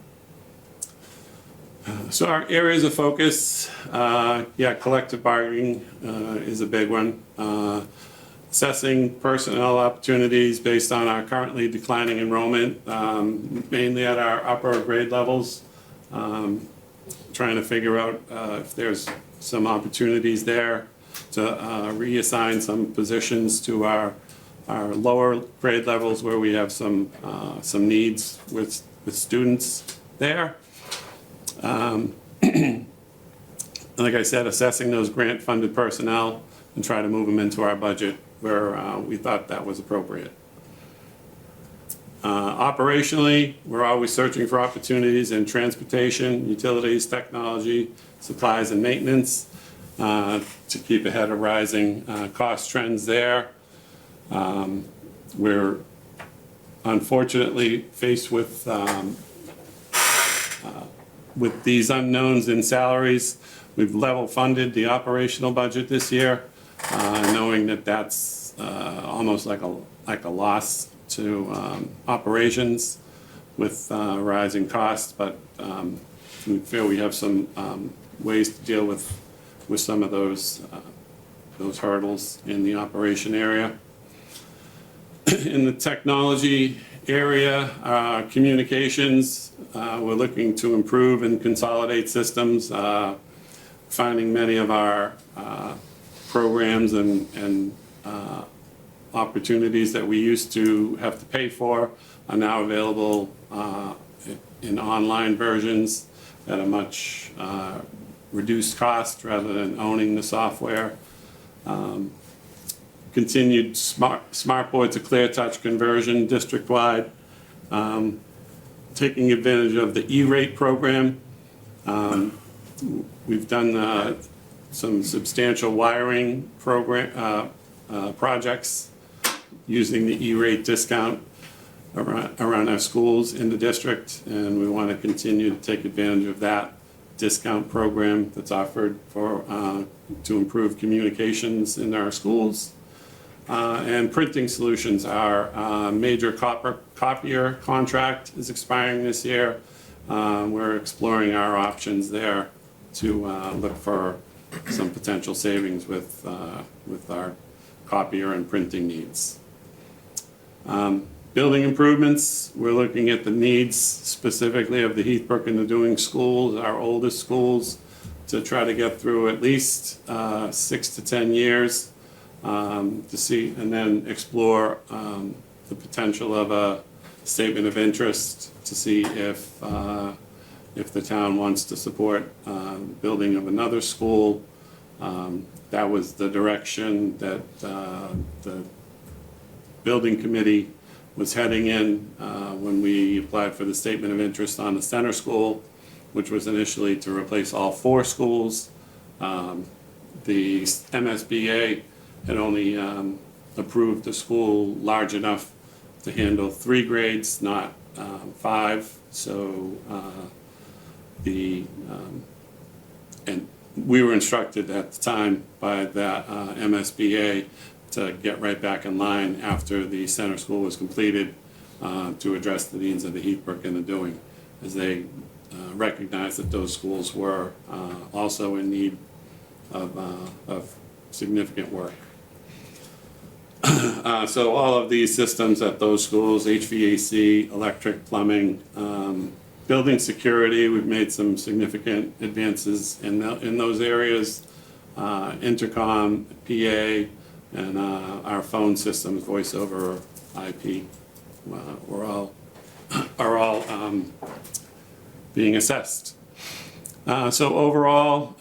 So our areas of focus, collective bargaining is a big one. Assessing personnel opportunities based on our currently declining enrollment, mainly at our upper grade levels. Trying to figure out if there's some opportunities there to reassign some positions to our lower grade levels where we have some needs with students there. Like I said, assessing those grant-funded personnel and try to move them into our budget where we thought that was appropriate. Operationally, we're always searching for opportunities in transportation, utilities, technology, supplies, and maintenance to keep ahead of rising cost trends there. We're unfortunately faced with these unknowns in salaries. We've level funded the operational budget this year, knowing that that's almost like a loss to operations with rising costs, but we feel we have some ways to deal with some of those hurdles in the operation area. In the technology area, communications, we're looking to improve and consolidate systems, finding many of our programs and opportunities that we used to have to pay for are now available in online versions at a much reduced cost rather than owning the software. Continued SmartBoard to ClearTouch conversion district-wide, taking advantage of the E-rate program. We've done some substantial wiring projects using the E-rate discount around our schools in the district, and we want to continue to take advantage of that discount program that's offered to improve communications in our schools. And printing solutions, our major copier contract is expiring this year. We're exploring our options there to look for some potential savings with our copier and printing needs. Building improvements, we're looking at the needs specifically of the Heathbrook and the Dewing schools, our oldest schools, to try to get through at least 6 to 10 years to see, and then explore the potential of a statement of interest to see if the town wants to support building of another school. That was the direction that the building committee was heading in when we applied for the statement of interest on the center school, which was initially to replace all 4 schools. The MSBA had only approved a school large enough to handle 3 grades, not 5. So and we were instructed at the time by the MSBA to get right back in line after the center school was completed to address the needs of the Heathbrook and the Dewing, as they recognized that those schools were also in need of significant work. So all of these systems at those schools, HVAC, electric, plumbing, building security, we've made some significant advances in those areas. Intercom, PA, and our phone systems, voice over IP, are all being assessed. So overall,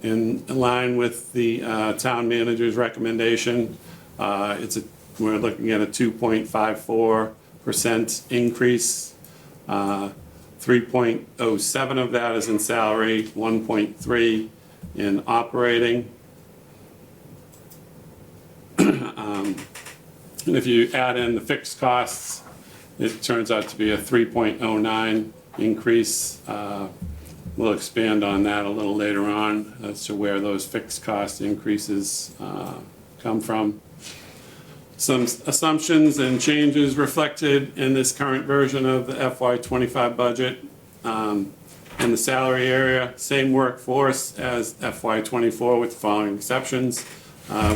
in line with the town manager's recommendation, we're looking at a 2.54% increase. 3.07 of that is in salary, 1.3 in operating. And if you add in the fixed costs, it turns out to be a 3.09 increase. We'll expand on that a little later on as to where those fixed cost increases come from. Some assumptions and changes reflected in this current version of the FY25 budget. In the salary area, same workforce as FY24 with the following exceptions.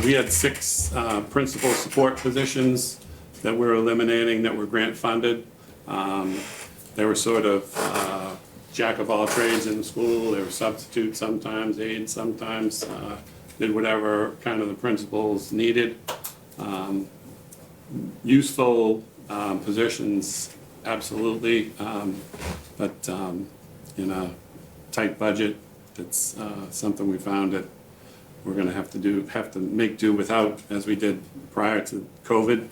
We had 6 principal support positions that we're eliminating that were grant funded. They were sort of jack of all trades in the school. They were substitutes sometimes, aides sometimes, did whatever kind of the principals needed. Useful positions, absolutely, but in a tight budget, it's something we found that we're going to have to make do without, as we did prior to COVID.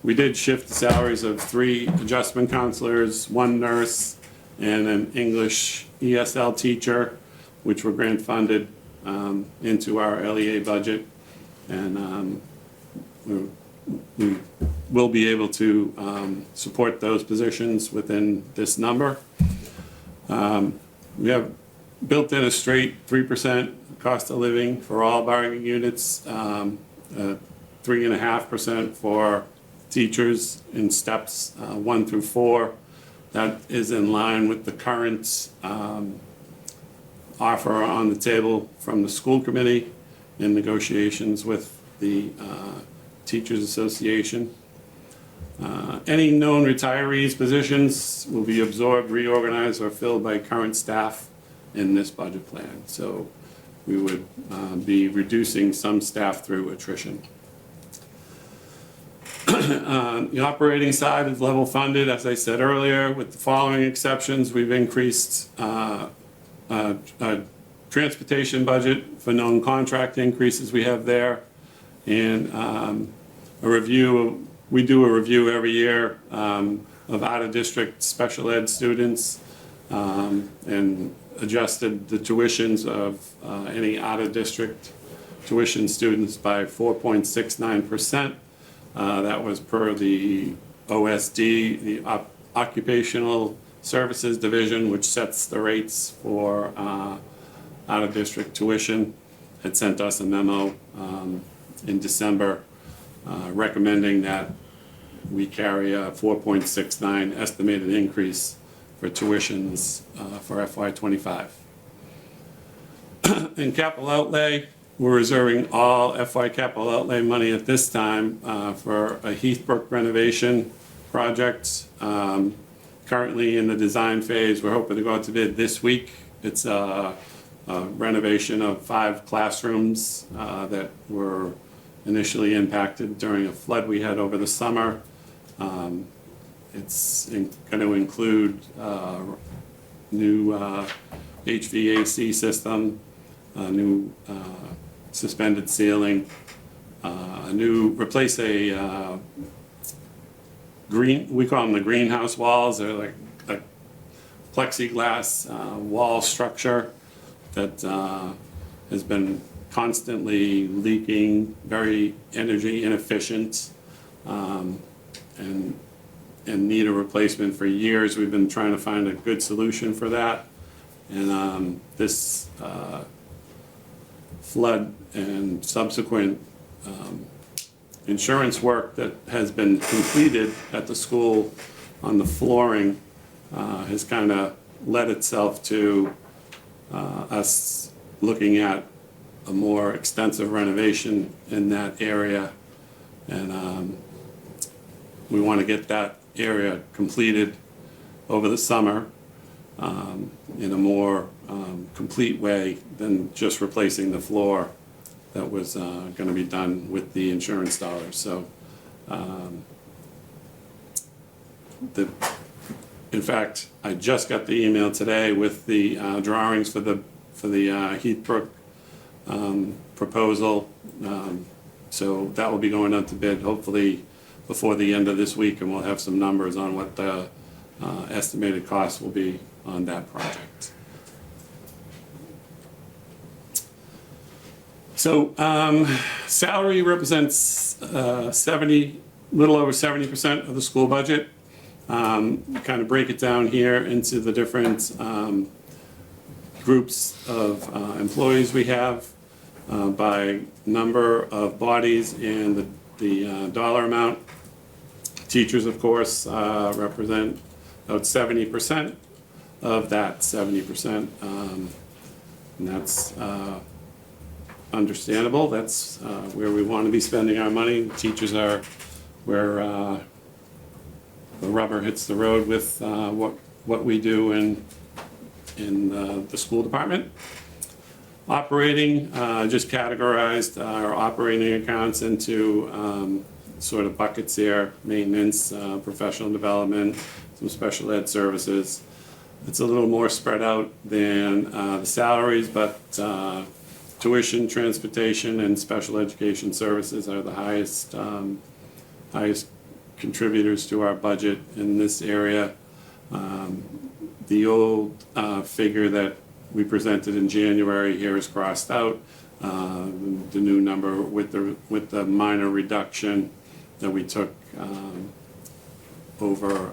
We did shift the salaries of 3 adjustment counselors, 1 nurse, and an English ESL teacher, which were grant funded, into our LEA budget, and we will be able to support those positions within this number. We have built in a straight 3% cost of living for all bargaining units, 3.5% for teachers in steps 1 through 4. That is in line with the current offer on the table from the school committee in negotiations with the Teachers Association. Any known retirees positions will be absorbed, reorganized, or filled by current staff in this budget plan. So we would be reducing some staff through attrition. The operating side is level funded, as I said earlier, with the following exceptions. We've increased transportation budget for known contract increases we have there, and we do a review every year of out-of-district special ed students, and adjusted the tuitions of any out-of-district tuition students by 4.69%. That was per the OSD, the Occupational Services Division, which sets the rates for out-of-district tuition. Had sent us a memo in December recommending that we carry a 4.69 estimated increase for tuitions for FY25. In capital outlay, we're reserving all FY capital outlay money at this time for a Heathbrook renovation project. Currently in the design phase, we're hoping to go out to bid this week. It's a renovation of 5 classrooms that were initially impacted during a flood we had over the summer. It's going to include new HVAC system, a new suspended ceiling, replace a we call them the greenhouse walls. They're like a plexiglass wall structure that has been constantly leaking, very energy inefficient, and need a replacement for years. We've been trying to find a good solution for that. And this flood and subsequent insurance work that has been completed at the school on the flooring has kind of led itself to us looking at a more extensive renovation in that area. And we want to get that area completed over the summer in a more complete way than just replacing the floor that was going to be done with the insurance dollars. So, in fact, I just got the email today with the drawings for the Heathbrook proposal. So that will be going out to bid hopefully before the end of this week, and we'll have some numbers on what the estimated cost will be on that project. So salary represents little over 70% of the school budget. Kind of break it down here into the different groups of employees we have by number of bodies and the dollar amount. Teachers, of course, represent about 70% of that 70%, and that's understandable. That's where we want to be spending our money. Teachers are where the rubber hits the road with what we do in the school department. Operating, just categorized our operating accounts into sort of buckets here: maintenance, professional development, some special ed services. It's a little more spread out than the salaries, but tuition, transportation, and special education services are the highest contributors to our budget in this area. The old figure that we presented in January here is crossed out. The new number with the minor reduction that we took over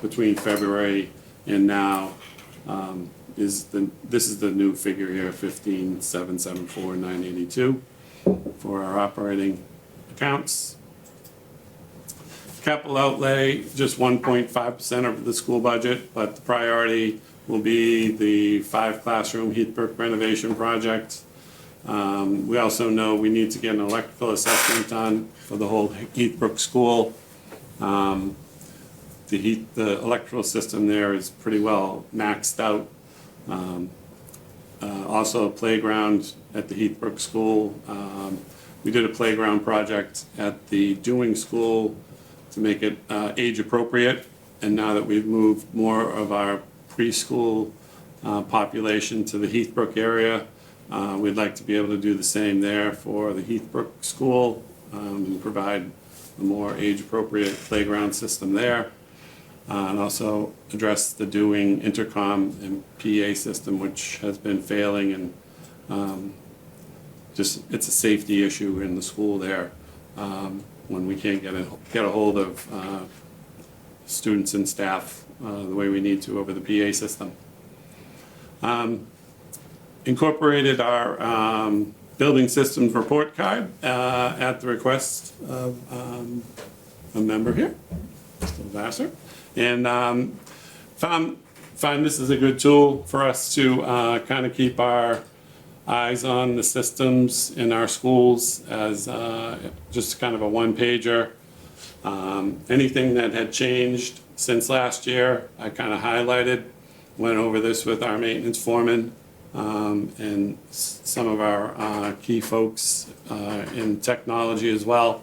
between February and now this is the new figure here, 15,774,982 for our operating accounts. Capital outlay, just 1.5% of the school budget, but the priority will be the 5 classroom Heathbrook renovation project. We also know we need to get an electrical assessment done for the whole Heathbrook school. The electrical system there is pretty well maxed out. Also a playground at the Heathbrook school. We did a playground project at the Dewing school to make it age appropriate, and now that we've moved more of our preschool population to the Heathbrook area, we'd like to be able to do the same there for the Heathbrook school and provide a more age appropriate playground system there. And also address the Dewing intercom and PA system, which has been failing, and just it's a safety issue in the school there when we can't get a hold of students and staff the way we need to over the PA system. Incorporated our building systems report card at the request of a member here, Mr. Vassar. And found this is a good tool for us to kind of keep our eyes on the systems in our schools as just kind of a one-pager. Anything that had changed since last year, I kind of highlighted, went over this with our maintenance foreman, and some of our key folks in technology as well.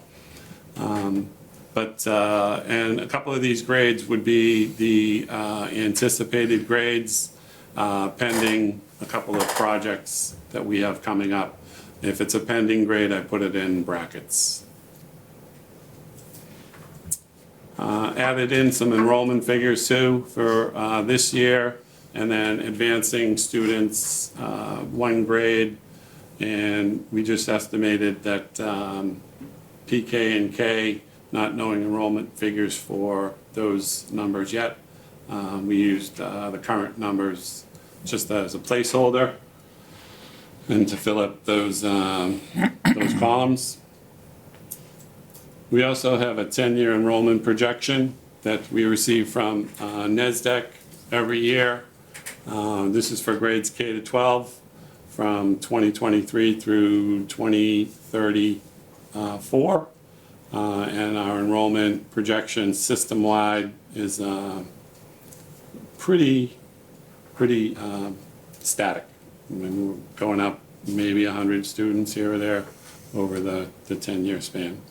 And a couple of these grades would be the anticipated grades pending a couple of projects that we have coming up. If it's a pending grade, I put it in brackets. Added in some enrollment figures too for this year, and then advancing students one grade, and we just estimated that PK and K, not knowing enrollment figures for those numbers yet. We used the current numbers just as a placeholder and to fill up those columns. We also have a 10-year enrollment projection that we receive from NESDEC every year. This is for grades K to 12 from 2023 through 2034. And our enrollment projection system-wide is pretty static. I mean, we're going up maybe 100 students here or there over the 10-year span.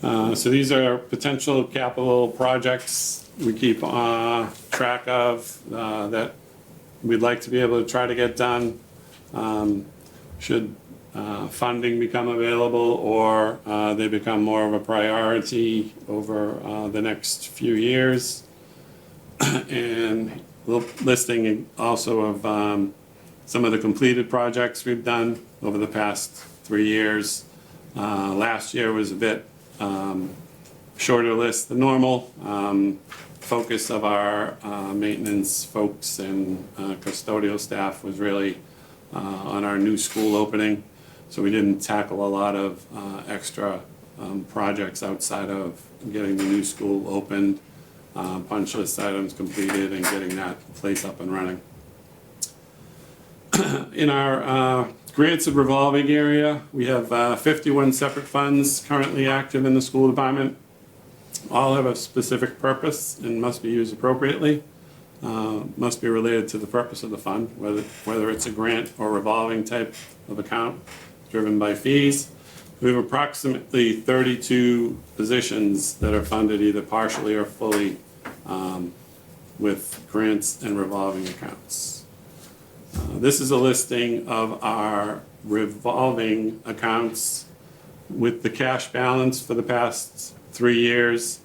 So these are potential capital projects we keep track of that we'd like to be able to try to get done. Should funding become available or they become more of a priority over the next few years. And listing also of some of the completed projects we've done over the past 3 years. Last year was a bit shorter list than normal. Focus of our maintenance folks and custodial staff was really on our new school opening. So we didn't tackle a lot of extra projects outside of getting the new school opened, punch list items completed, and getting that place up and running. In our grants and revolving area, we have 51 separate funds currently active in the school department. All have a specific purpose and must be used appropriately. Must be related to the purpose of the fund, whether it's a grant or revolving type of account driven by fees. We have approximately 32 positions that are funded either partially or fully with grants and revolving accounts. This is a listing of our revolving accounts with the cash balance for the past 3 years.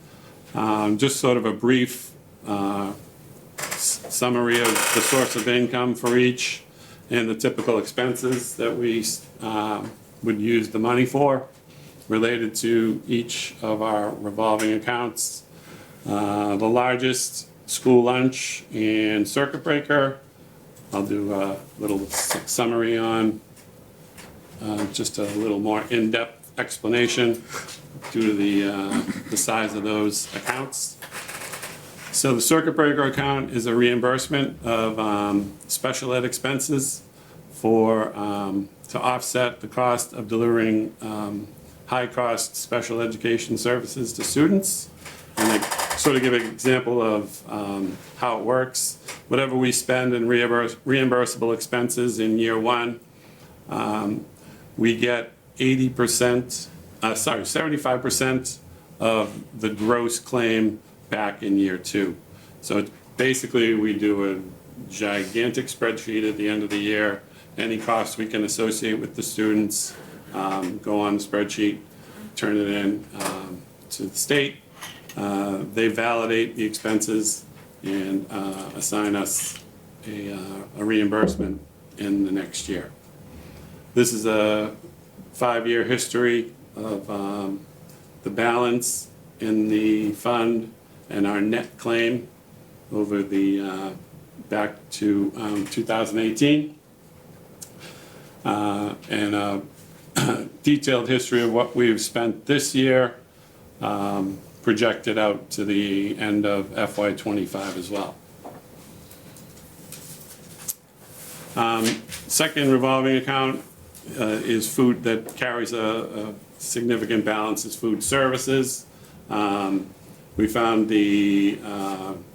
Just sort of a brief summary of the source of income for each and the typical expenses that we would use the money for related to each of our revolving accounts. The largest, school lunch and circuit breaker. I'll do a little summary on, just a little more in-depth explanation due to the size of those accounts. So the circuit breaker account is a reimbursement of special ed expenses for to offset the cost of delivering high-cost special education services to students. And I sort of give an example of how it works. Whatever we spend in reimbursable expenses in year one, we get 75% of the gross claim back in year two. So basically we do a gigantic spreadsheet at the end of the year. Any costs we can associate with the students, go on the spreadsheet, turn it in to the state. They validate the expenses and assign us a reimbursement in the next year. This is a 5-year history of the balance in the fund and our net claim over the back to 2018. And a detailed history of what we've spent this year, projected out to the end of FY25 as well. Second revolving account is food that carries a significant balance is food services. We found the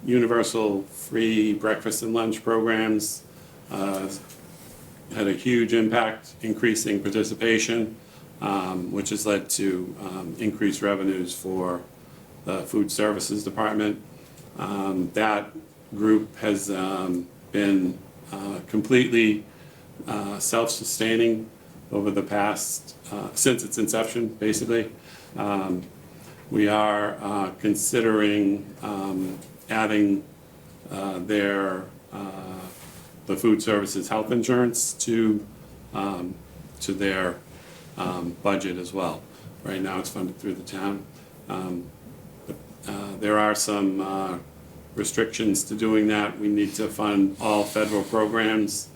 universal free breakfast and lunch programs had a huge impact, increasing participation, which has led to increased revenues for the food services department. That group has been completely self-sustaining over the past, since its inception, basically. We are considering adding the food services health insurance to their budget as well. Right now, it's funded through the town. There are some restrictions to doing that. We need to fund all federal programs,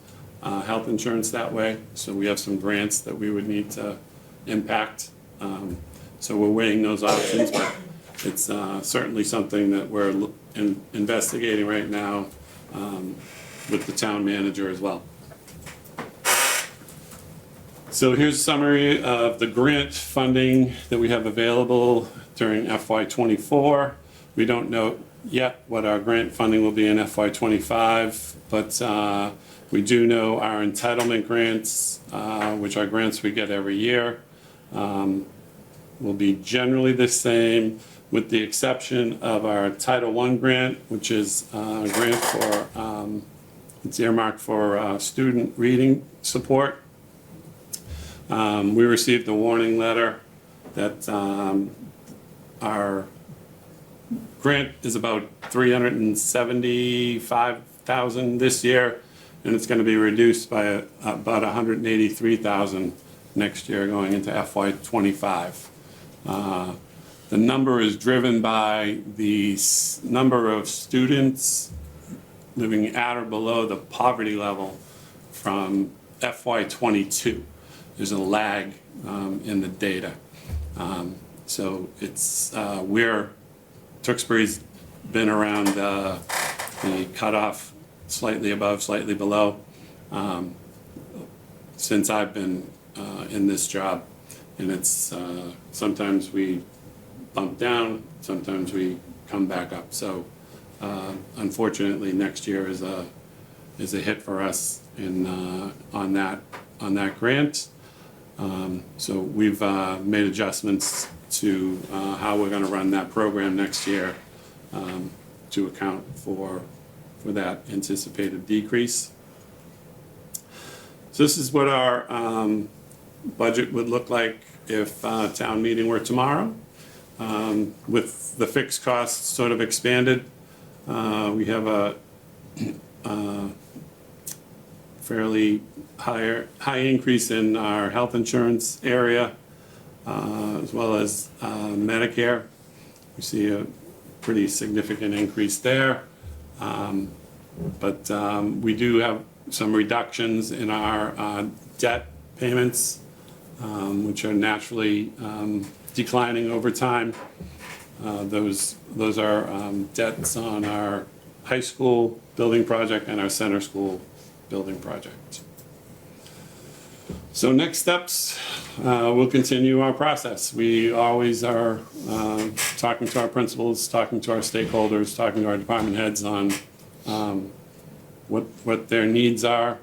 health insurance that way. So we have some grants that we would need to impact. So we're weighing those options, but it's certainly something that we're investigating right now with the town manager as well. So here's a summary of the grant funding that we have available during FY24. We don't know yet what our grant funding will be in FY25, but we do know our entitlement grants, which are grants we get every year, will be generally the same, with the exception of our Title I grant, which is a grant for, it's earmarked for student reading support. We received a warning letter that our grant is about $375,000 this year, and it's going to be reduced by about $183,000 next year going into FY25. The number is driven by the number of students living at or below the poverty level from FY22. There's a lag in the data. So it's Tewksbury's been around the cutoff, slightly above, slightly below, since I've been in this job. And it's sometimes we bump down, sometimes we come back up. So unfortunately, next year is a hit for us on that grant. So we've made adjustments to how we're going to run that program next year to account for that anticipated decrease. So this is what our budget would look like if town meeting were tomorrow. With the fixed costs sort of expanded, we have a fairly high increase in our health insurance area, as well as Medicare. We see a pretty significant increase there. But we do have some reductions in our debt payments, which are naturally declining over time. Those are debts on our high school building project and our center school building project. So next steps, we'll continue our process. We always are talking to our principals, talking to our stakeholders, talking to our department heads on what their needs are,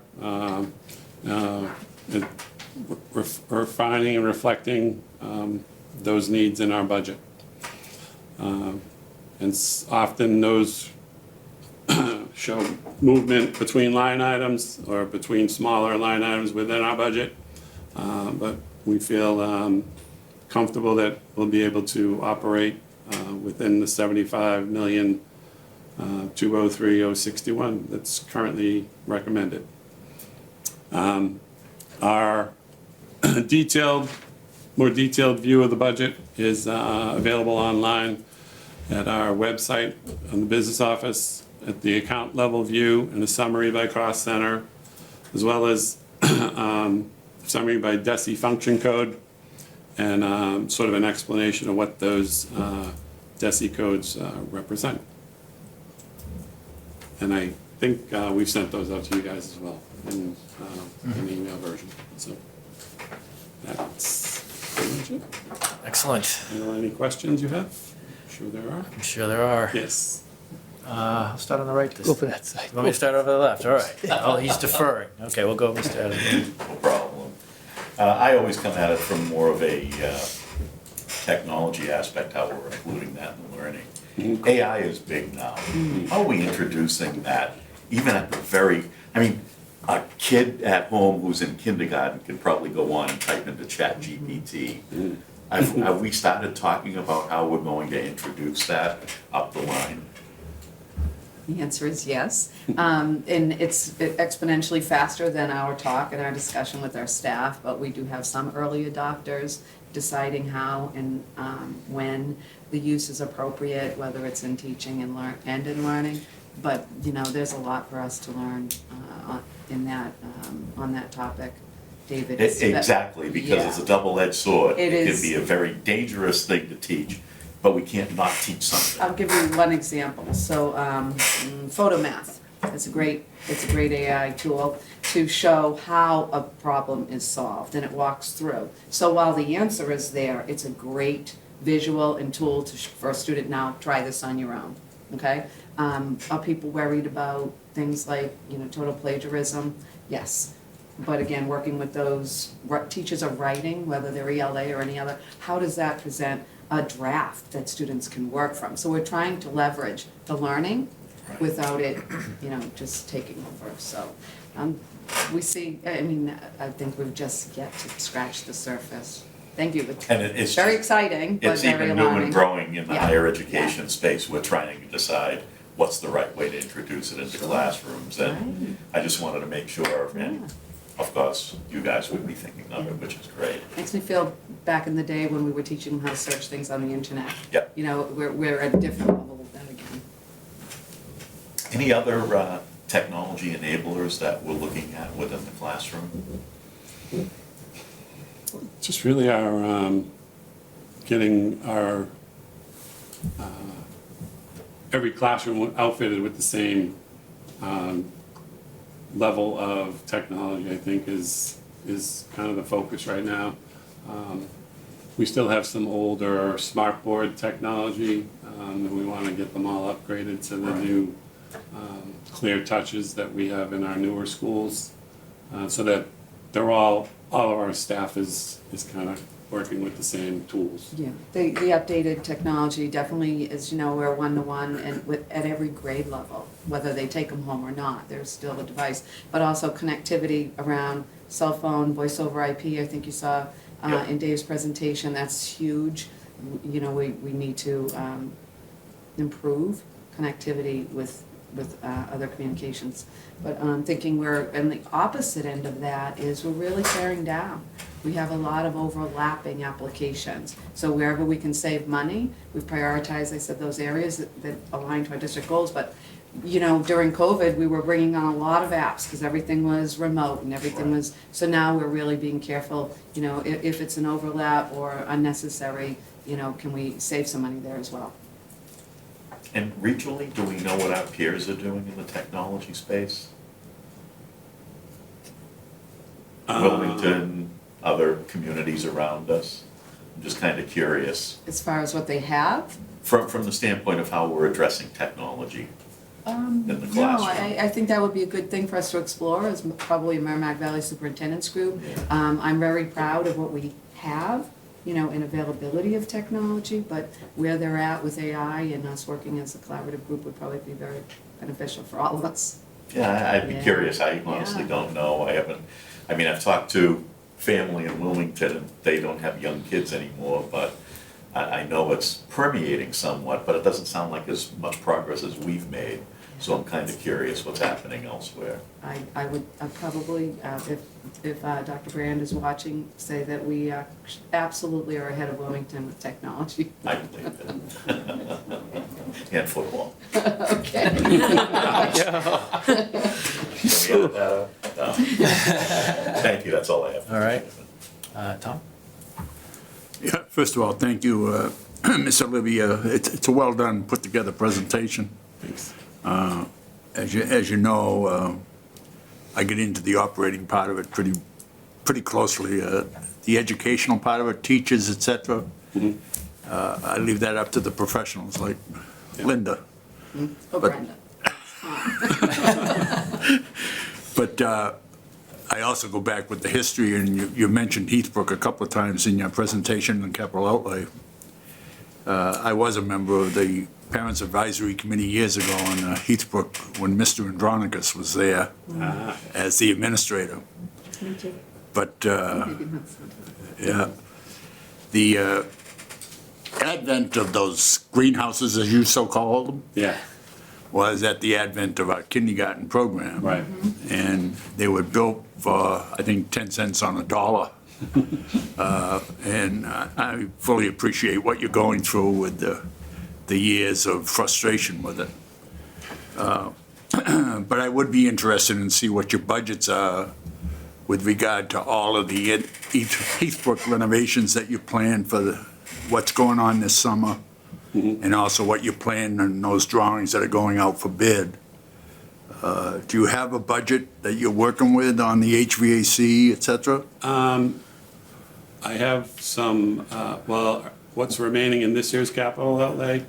refining and reflecting those needs in our budget. And often those show movement between line items or between smaller line items within our budget. But we feel comfortable that we'll be able to operate within the 75,203,061 that's currently recommended. Our more detailed view of the budget is available online at our website on the business office, at the account level view and a summary by cost center, as well as summary by DESI function code and sort of an explanation of what those DESI codes represent. And I think we've sent those out to you guys as well in an email version. So that's pretty much it. Excellent. Any questions you have? sure there are. I'm sure there are. Yes. I'll start on the right this Go time. for that side. You want me to start over the left? All right. Oh, he's deferring. Okay, we'll go Mr. Adams. No problem. I always come at it from more of a technology aspect, how we're including that in learning. AI is big now. How are we introducing that, even at the very, I mean, a kid at home who's in kindergarten can probably go on and type into ChatGPT. Have we started talking about how we're going to introduce that up the line? The answer is yes. And it's exponentially faster than our talk and our discussion with our staff, but we do have some early adopters deciding how and when the use is appropriate, whether it's in teaching and in learning. But, you know, there's a lot for us to learn on that topic, David. Exactly, because it's a double-edged sword. It It is. can be a very dangerous thing to teach, but we can't not teach something. I'll give you one example. So, Photomath, it's a great AI tool to show how a problem is solved, and it walks through. So while the answer is there, it's a great visual and tool for a student now, try this on your own, okay? Are people worried about things like, you know, total plagiarism? Yes. But again, working with those teachers of writing, whether they're ELA or any other, how does that present a draft that students can work from? So we're trying to leverage the learning without it, you know, just taking over. So we see, I mean, I think we've just yet to scratch the surface. Thank you. And it's Very just- exciting, but It's very even new alarming. and growing in the Yeah. higher education space. We're trying to decide what's the right way to introduce it into classrooms. And I just wanted to make sure, and of course, you guys would be thinking of it, which is great. Makes me feel back in the day when we were teaching them how to search things on the internet. Yep. You know, we're at a different level then again. Any other technology enablers that we're looking at within the classroom? Just really our, getting our, every classroom outfitted with the same level of technology, I think, is kind of the focus right now. We still have some older smartboard technology, and we want to get them all upgraded to the new clear touches that we have in our newer schools, so that they're all of our staff is kind of working with the same tools. Yeah, the updated technology definitely is, you know, we're one-to-one and at every grade level, whether they take them home or not, there's still a device. But also connectivity around cell phone, voice over IP, I think you saw in Dave's presentation, that's huge. You know, we need to improve connectivity with other communications. But I'm thinking and the opposite end of that is we're really tearing down. We have a lot of overlapping applications. So wherever we can save money, we've prioritized, I said, those areas that align to our district goals. But, you know, during COVID, we were bringing on a lot of apps because everything was remote and everything was, so now we're really being careful, you know, if it's an overlap or unnecessary, you know, can we save some money there as well? And regionally, do we know what our peers are doing in the technology space? Wilmington, other communities around us? I'm just kind of curious, As far as what they have? from the standpoint of how we're addressing technology in the No, classroom. I think that would be a good thing for us to explore as probably Merrimack Valley Superintendent's Group. I'm very proud of what we have, you know, in availability of technology, but where they're at with AI and us working as a collaborative group would probably be very beneficial for all of us. Yeah, I'd be Yeah. curious. I honestly Yeah. don't know. I've talked to family in Wilmington, and they don't have young kids anymore, but I know it's permeating somewhat, but it doesn't sound like as much progress as we've made. So I'm kind of curious what's happening elsewhere. I would probably, if Dr. Brand is watching, say that we absolutely are ahead of Wilmington with technology. I believe it. And football. Okay. Can we edit that out? No. Thank you, that's all I have. All right. Tom? Yeah, first of all, thank you, Ms. Olivia. It's a well-done, put-together presentation. Thanks. As you know, I get into the operating part of it pretty closely, the educational part of it, teachers, et cetera. I leave that up to the professionals like Linda. Oh, But- Brenda. But I also go back with the history, and you mentioned Heathbrook a couple of times in your presentation on capital outlay. I was a member of the Parents Advisory Committee years ago on Heathbrook when Mr. Andronicus was there as the administrator. But, Maybe not so. yeah, the advent of those greenhouses, as you so call them, Yeah, was at the advent of our kindergarten program. right. And they were built for, I think, 10 cents on a dollar. And I fully appreciate what you're going through with the years of frustration with it. But I would be interested in see what your budgets are with regard to all of the Heathbrook renovations that you plan for what's going on this summer, and also what you plan on those drawings that are going out for bid. Do you have a budget that you're working with on the HVAC, et cetera? I have some, well, what's remaining in this year's capital outlay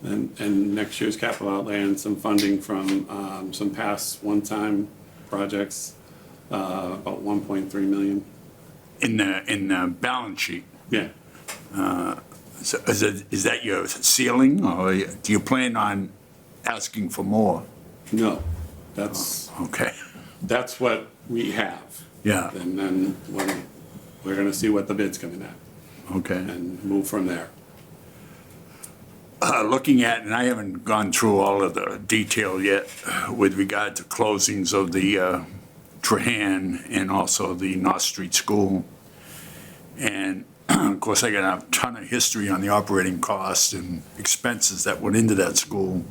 and next year's capital outlay, and some funding from some past one-time projects, about 1.3 million. In the balance sheet? Yeah, So is that your ceiling, or do you plan on asking for more? no, that's what we have. Yeah, And then we're gonna see what the bid's coming at okay. and move from there. Looking at, and I haven't gone through all of the detail yet with regard to closings of the Trahan and also the North Street School. And of course, I got a ton of history on the operating costs and expenses that went into that school.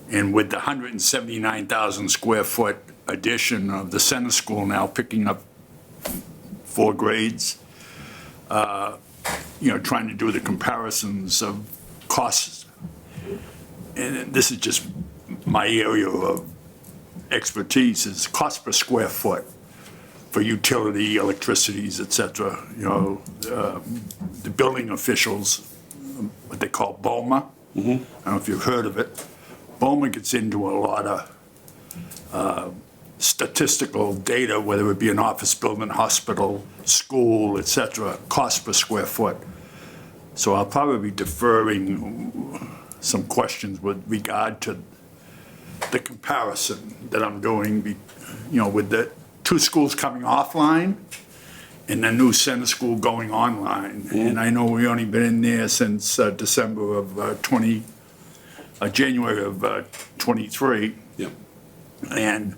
And with the 179,000 square foot addition of the center school now picking up 4 grades, trying to do the comparisons of costs. And this is just my area of expertise, is cost per square foot for utility, electricities, et cetera. The building officials, what they call BOMA. I don't know if you've heard of it. BOMA gets into a lot of statistical data, whether it be an office building, hospital, school, et cetera, cost per square foot. So I'll probably be deferring some questions with regard to the comparison that I'm doing, with the 2 schools coming offline and the new center school going online. And I know we've only been in there since January of 23. Yeah. And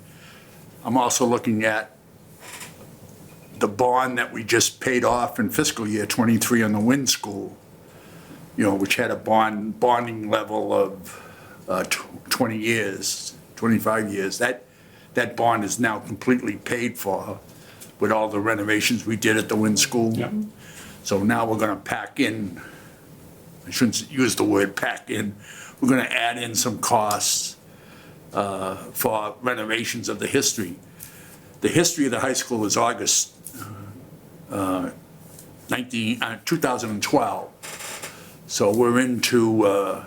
I'm also looking at the bond that we just paid off in fiscal year '23 on the Wynn School, which had a bonding level of 20 years, 25 years. That bond is now completely paid for with all the renovations we did at the Wynn School. Yeah. So now we're gonna pack in, I shouldn't use the word pack in, we're gonna add in some costs for renovations of the history. The history of the high school is August 2012. So we're into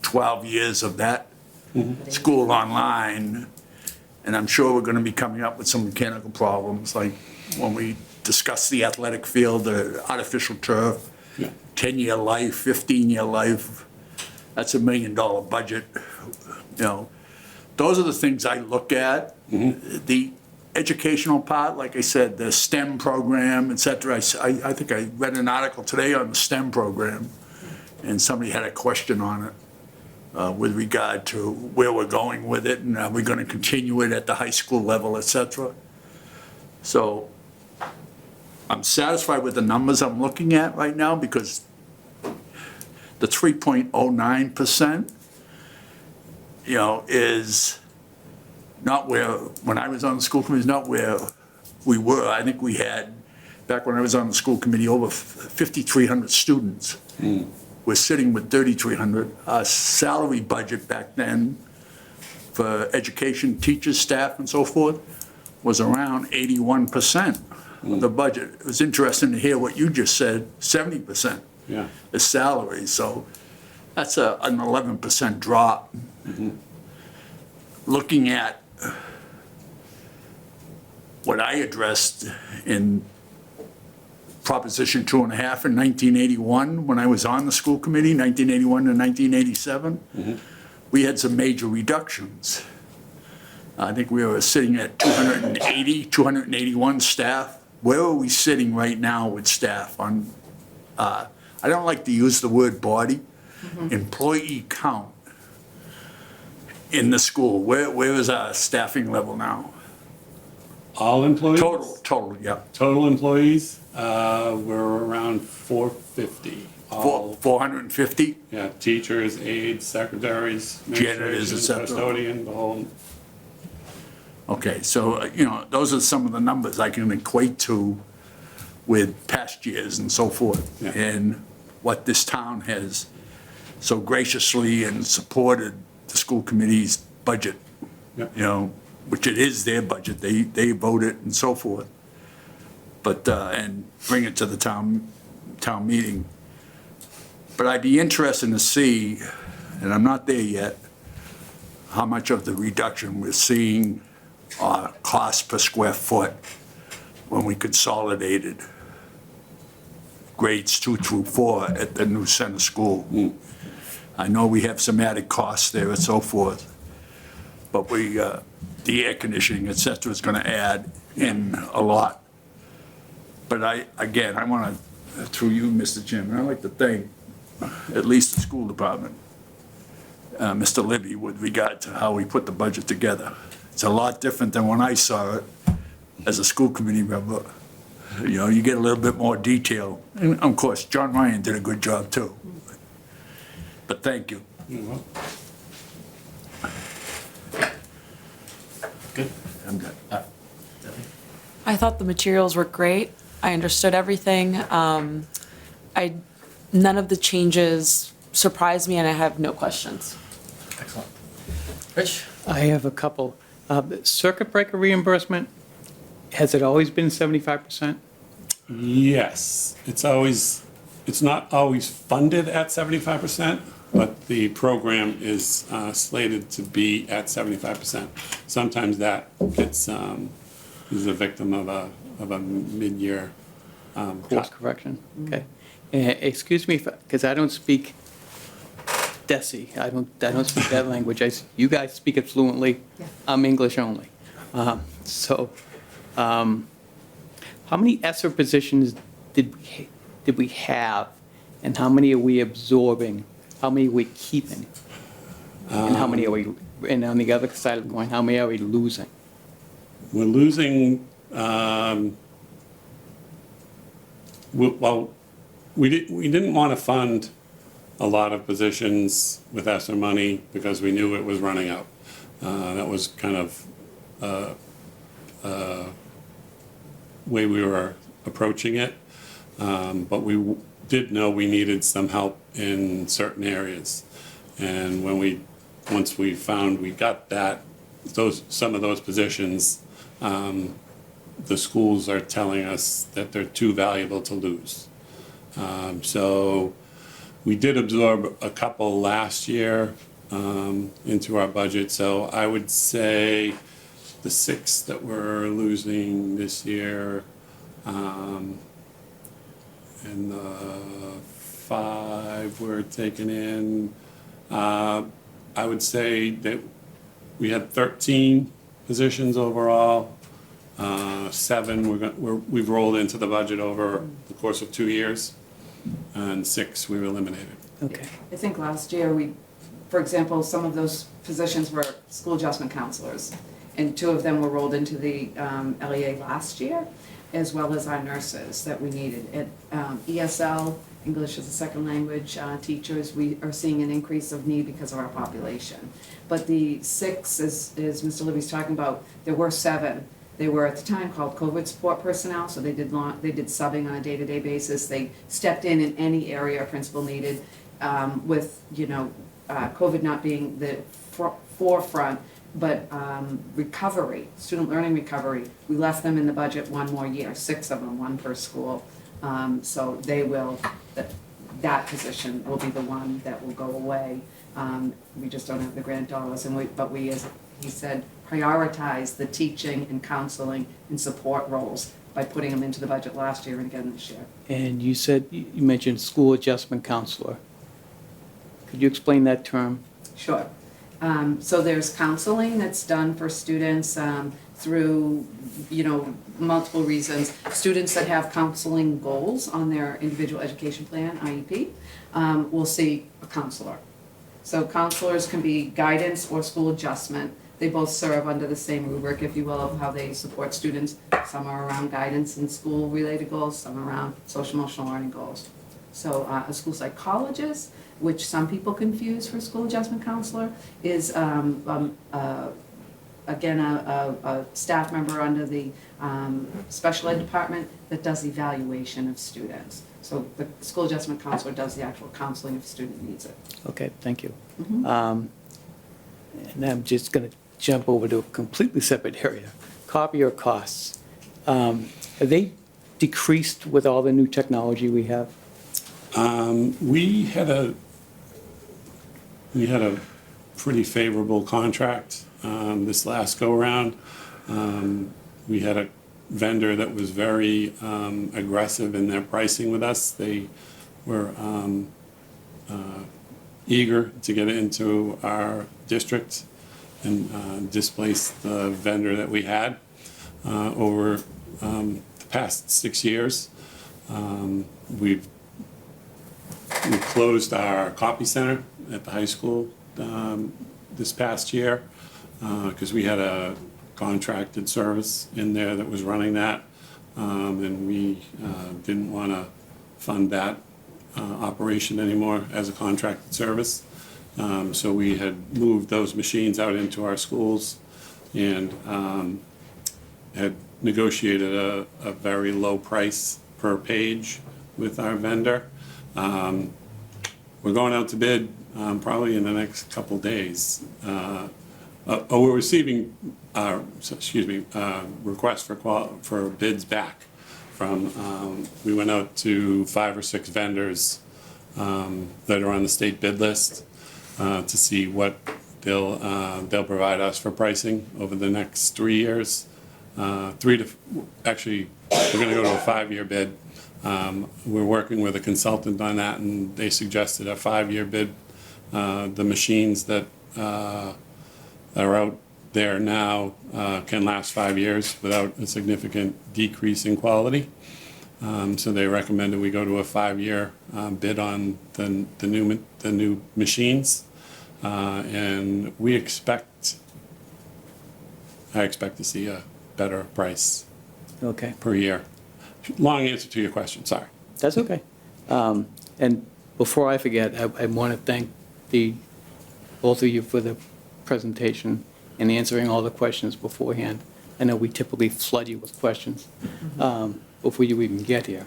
12 years of that school online, and I'm sure we're gonna be coming up with some mechanical problems, like when we discuss the athletic field, the artificial turf, Yeah. 10-year life, 15-year life. That's $1 million budget, Those are the things I look at. The educational part, like I said, the STEM program, et cetera. I think I read an article today on the STEM program, and somebody had a question on it with regard to where we're going with it, and are we going to continue it at the high school level, et cetera. So I'm satisfied with the numbers I'm looking at right now, because the 3.09%, is not where, when I was on the school committee, is not where we were. I think we had, back when I was on the school committee, over 5,300 students. We're sitting with 3,300. Our salary budget back then for education, teachers, staff, and so forth, was around 81% of the budget. It was interesting to hear what you just said, 70% Yeah. is salary, so that's an 11% drop. Looking at what I addressed in Proposition 2.5 in 1981, when I was on the school committee, 1981 to 1987, we had some major reductions. I think we were sitting at 281 staff. Where are we sitting right now with staff on, I don't like to use the word body, employee count in the school? Where is our staffing level now? All employees? Total, yeah. Total employees, we're around 450. All, 450? yeah, teachers, aides, secretaries, Janitors, et administration, cetera. custodian, the whole, Okay, so, those are some of the numbers I can equate to with past years and so forth. Yeah. And what this town has so graciously and supported the school committee's budget, yeah. which it is their budget, they vote it and so forth. But, and bring it to the town meeting. But I'd be interested to see, and I'm not there yet, how much of the reduction we're seeing cost per square foot when we consolidated grades 2 through 4 at the new center school. I know we have some added costs there and so forth, but the air conditioning, et cetera, is gonna add in a lot. But I want to, through you, Mr. Chairman, I'd like to thank at least the school department, Mr. Libby, with regard to how we put the budget together. It's a lot different than when I saw it as a school committee member. You get a little bit more detail. And of course, John Ryan did a good job too. But thank you. Good. I'm good. Debbie? I thought the materials were great. I understood everything. None of the changes surprised me, and I have no questions. Excellent. Rich? I have a couple. Circuit breaker reimbursement, has it always been 75%? Yes, it's not always funded at 75%, but the program is slated to be at 75%. Sometimes that gets, is a victim of a mid-year Course correction, okay. Excuse me, because I don't speak DESI, I don't speak that language. You guys speak it fluently, I'm English only. How many ESSER positions did we have, and how many are we absorbing? How many are we keeping? And how many are we, and on the other side of the coin, how many are we losing? We're losing, we didn't want to fund a lot of positions with ESSER money because we knew it was running out. That was kind of way we were approaching it. But we did know we needed some help in certain areas. And once we found we got some of those positions, the schools are telling us that they're too valuable to lose. So we did absorb a couple last year into our budget. So I would say the 6 that we're losing this year, and the 5 we're taking in, I would say that we had 13 positions overall. 7 we've rolled into the budget over the course of 2 years, and 6 we've eliminated. Okay. I think last year for example, some of those positions were school adjustment counselors, and 2 of them were rolled into the LEA last year, as well as our nurses that we needed. At ESL, English as a second language teachers, we are seeing an increase of need because of our population. But the 6, as Mr. Libby's talking about, there were 7. They were at the time called COVID support personnel, so they did subbing on a day-to-day basis. They stepped in any area a principal needed, with COVID not being the forefront. But recovery, student learning recovery, we left them in the budget one more year, 6 of them, one per school. So they will, that position will be the one that will go away. We just don't have the grant dollars, but we, as he said, prioritize the teaching and counseling and support roles by putting them into the budget last year and again this year. And you said, you mentioned school adjustment counselor. Could you explain that term? Sure. So there's counseling that's done for students through, multiple reasons. Students that have counseling goals on their individual education plan, IEP, will see a counselor. So counselors can be guidance or school adjustment. They both serve under the same rubric, if you will, of how they support students. Some are around guidance and school-related goals, some are around social-emotional learning goals. So a school psychologist, which some people confuse for school adjustment counselor, is again a staff member under the special ed department that does evaluation of students. So the school adjustment counselor does the actual counseling if a student needs it. Okay, thank you. Mhm. And I'm just going to jump over to a completely separate area. Copier costs. Have they decreased with all the new technology we have? We had a pretty favorable contract this last go-around. We had a vendor that was very aggressive in their pricing with us. They were eager to get into our district and displace the vendor that we had over the past 6 years. We closed our copy center at the high school this past year because we had a contracted service in there that was running that, and we didn't want to fund that operation anymore as a contracted service. So we had moved those machines out into our schools and had negotiated a very low price per page with our vendor. We're going out to bid probably in the next couple days. We're receiving, requests for bids back from, we went out to 5 or 6 vendors that are on the state bid list to see what they'll provide us for pricing over the next 3 years. Actually, we're gonna go to a 5-year bid. We're working with a consultant on that, and they suggested a 5-year bid. The machines that are out there now can last 5 years without a significant decrease in quality. So they recommended we go to a 5-year bid on the new machines, and I expect to see a better price Okay, per year. Long answer to your question, sorry. that's okay. And before I forget, I want to thank both of you for the presentation and answering all the questions beforehand. I know we typically flood you with questions before you even get here.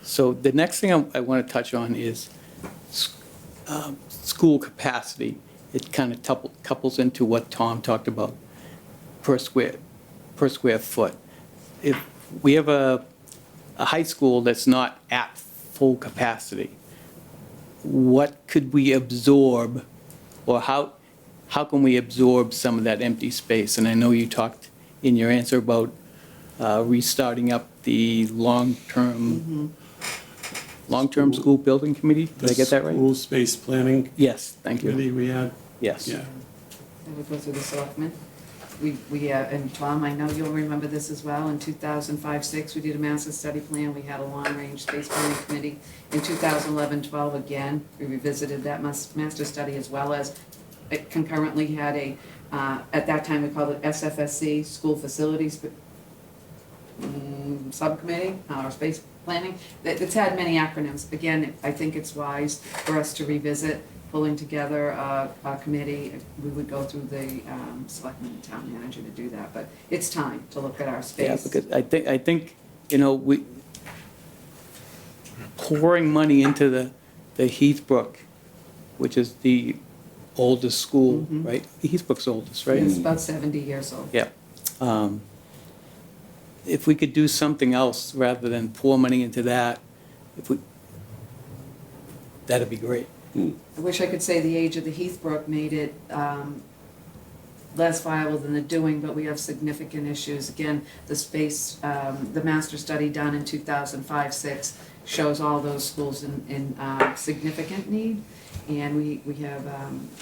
So the next thing I want to touch on is school capacity. It kind of couples into what Tom talked about per square foot. If we have a high school that's not at full capacity, what could we absorb, or how can we absorb some of that empty space? And I know you talked in your answer about restarting up the long-term school building committee. Did I get that right? School space planning Yes, thank you. committee we had, Yes. yeah. That would go through the selectmen. And Tom, I know you'll remember this as well, in 2005-06, we did a master study plan, we had a long-range space planning committee. In 2011-12, again, we revisited that master study, as well as it concurrently had at that time, we called it SFSC, School Facilities Subcommittee, or Space Planning. It's had many acronyms. Again, I think it's wise for us to revisit pulling together a committee. We would go through the selectmen and town manager to do that, but it's time to look at our Yeah, space. because I think, we pouring money into the Heathbrook, which is the oldest school, right? Heathbrook's oldest, right? It's about 70 years old. Yeah. If we could do something else rather than pour money into that, that'd be great. I wish I could say the age of the Heathbrook made it less viable than the doing, but we have significant issues. Again, the space, the master study done in 2005-06 shows all those schools in significant need. And we have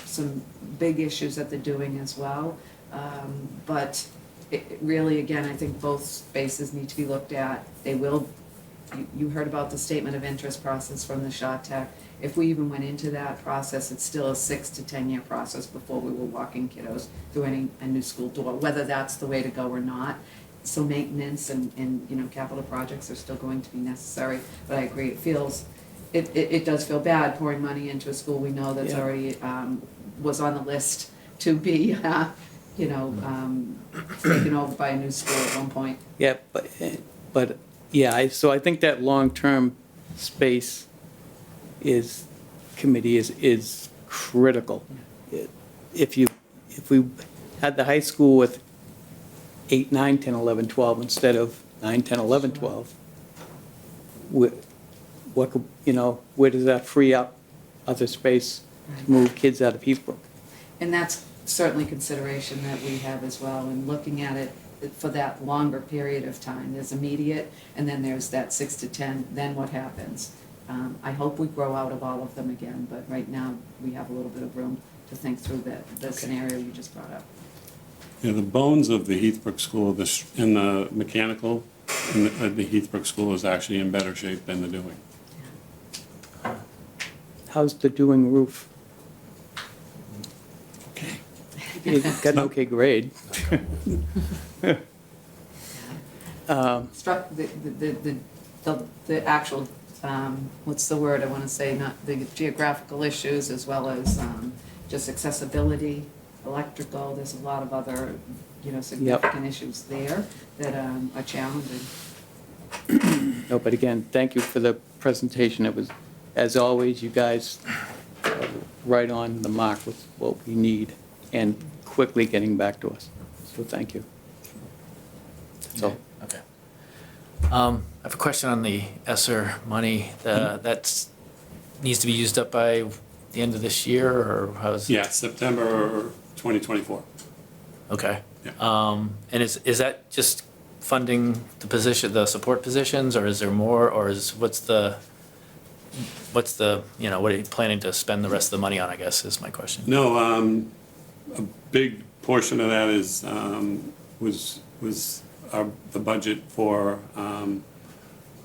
some big issues that they're doing as well. But it really, again, I think both spaces need to be looked at. They will, you heard about the statement of interest process from the Shaw Tech. If we even went into that process, it's still a 6 to 10 year process before we were walking kiddos through a new school door, whether that's the way to go or not. So maintenance and capital projects are still going to be necessary, but I agree, it does feel bad pouring money into a school we know that's Yeah. already, was on the list to be, taken over by a new school at one point. Yeah, but yeah, so I think that long-term space committee is critical. If we had the high school with 8, 9, 10, 11, 12 instead of 9, 10, 11, 12, where does that free up other space to move kids out of Heathbrook? And that's certainly consideration that we have as well, and looking at it for that longer period of time. There's immediate, and then there's that 6 to 10, then what happens? I hope we grow out of all of them again, but right now, we have a little bit of room to think through the scenario you just brought up. Yeah, the bones of the Heathbrook School, and the mechanical in the Heathbrook School is actually in better shape than the doing. How's the doing roof? Okay. It got an okay grade. Struck the actual, what's the word I want to say, not the geographical issues, as well as just accessibility, electrical, there's a lot of other, significant issues there that are challenging. No, but again, thank you for the presentation. It was, as always, you guys are right on the mark with what we need and quickly getting back to us. So thank you. That's all. Okay. I have a question on the ESSER money. That needs to be used up by the end of this year, or how's? Yeah, September 2024. Okay. Yeah. And is that just funding the support positions, or is there more, or what's the, what are you planning to spend the rest of the money on, I guess, is my question. No, a big portion of that is, was the budget for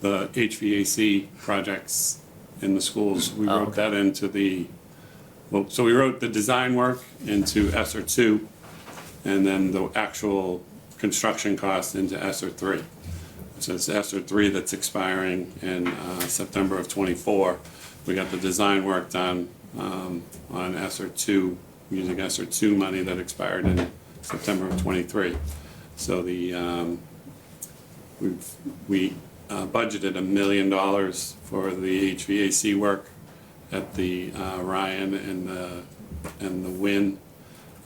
the HVAC projects in the schools. We Oh, wrote okay. that into so we wrote the design work into ESSER 2, and then the actual construction cost into ESSER 3. So it's ESSER 3 that's expiring in September of '24. We got the design work done on ESSER 2, using ESSER 2 money that expired in September of '23. So we budgeted $1 million for the HVAC work at the Ryan and the Wynn.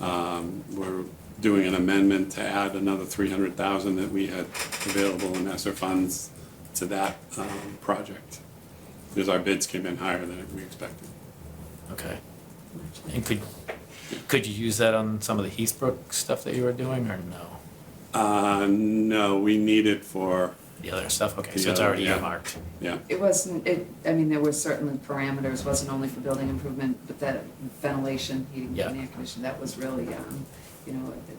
We're doing an amendment to add another $300,000 that we had available in ESSER funds to that project, because our bids came in higher than we expected. Okay. And could you use that on some of the Heathbrook stuff that you were doing, or no? No, we need it for, The other stuff? Okay, so The it's other, already yeah. earmarked. yeah. It wasn't, there were certainly parameters, wasn't only for building improvement, but that ventilation, heating Yeah. and air conditioning, that was really,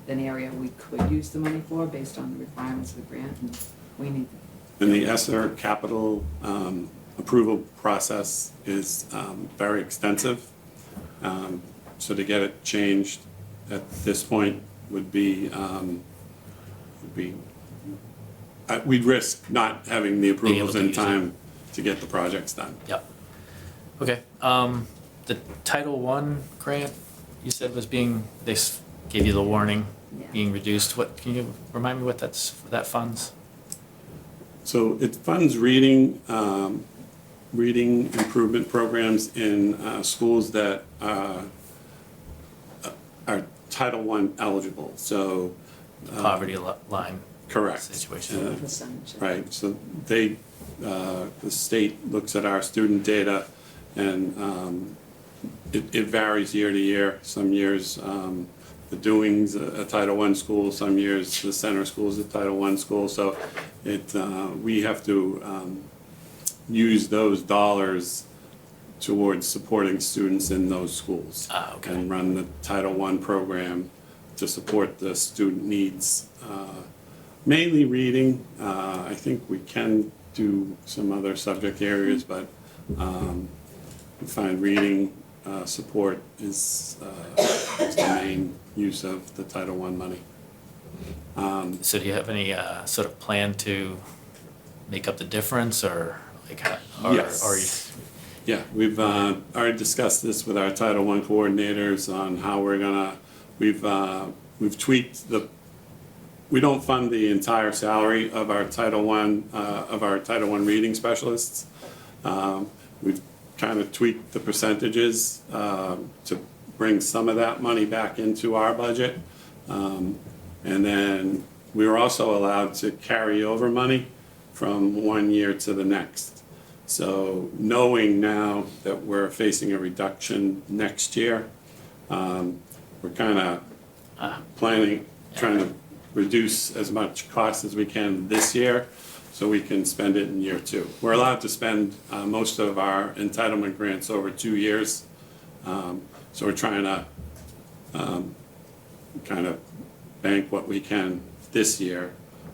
an area we could use the money for based on the requirements of the grant, and we need that. And the ESSER capital approval process is very extensive. So to get it changed at this point would be, we'd risk not having the approvals to in use it. time to get the projects done. Yep. Okay, the Title I grant, you said they gave you the warning, Yeah. being reduced. Can you remind me what that funds? So it funds reading improvement programs in schools that Title I eligible, so. Poverty line Correct. situation. Percentage. Right, so they, the state looks at our student data, and it varies year to year. Some years, the Dewing's a Title I school, some years the center school is a Title I school, so we have to use those dollars towards supporting students in those schools. Ah, okay. And run the Title I program to support the student needs. Mainly reading. I think we can do some other subject areas, but we find reading support is the main use of the Title I money. So do you have any sort of plan to make up the difference, or like how? Yes. Or you, Yeah, we've already discussed this with our Title I coordinators on how we're gonna, we've tweaked we don't fund the entire salary of our Title I reading specialists. We've kind of tweaked the percentages to bring some of that money back into our budget. And then we were also allowed to carry over money from one year to the next. So knowing now that we're facing a reduction next year, we're kind of planning, trying to reduce as much cost as we can this year so we can spend it in year 2. We're allowed to spend most of our entitlement grants over 2 years. So we're trying to kind of bank what we can this year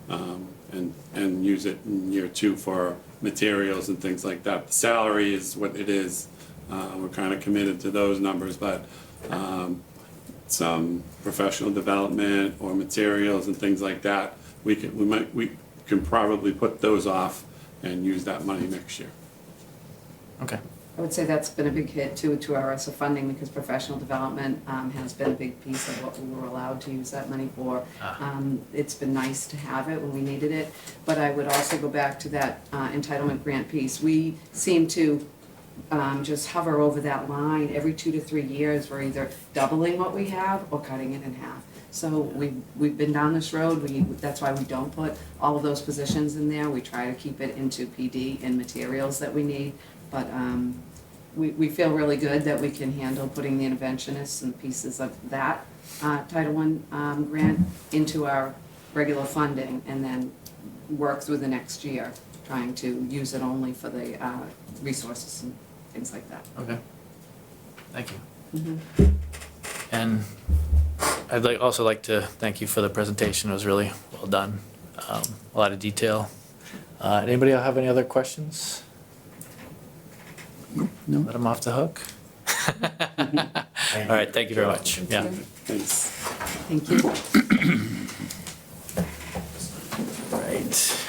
and use it in year 2 for materials and things like that. The salary is what it is. We're kind of committed to those numbers, but some professional development or materials and things like that, we can probably put those off and use that money next year. okay. I would say that's been a big hit too to our ESSA funding, because professional development has been a big piece of what we were allowed to use that money for. It's been nice to have it when we needed it, but I would also go back to that entitlement grant piece. We seem to just hover over that line every 2 to 3 years. We're either doubling what we have or cutting it in half. So we've been down this road. That's why we don't put all of those positions in there. We try to keep it into PD and materials that we need. But we feel really good that we can handle putting the interventionists and pieces of that Title I grant into our regular funding, and then work through the next year, trying to use it only for the resources and things like that. Okay. Thank you. And I'd also like to thank you for the presentation. It was really well done. A lot of detail. Anybody have any other questions? No. Let them off the hook. All right, thank you very much. Yeah. Thanks. Thank you. Right.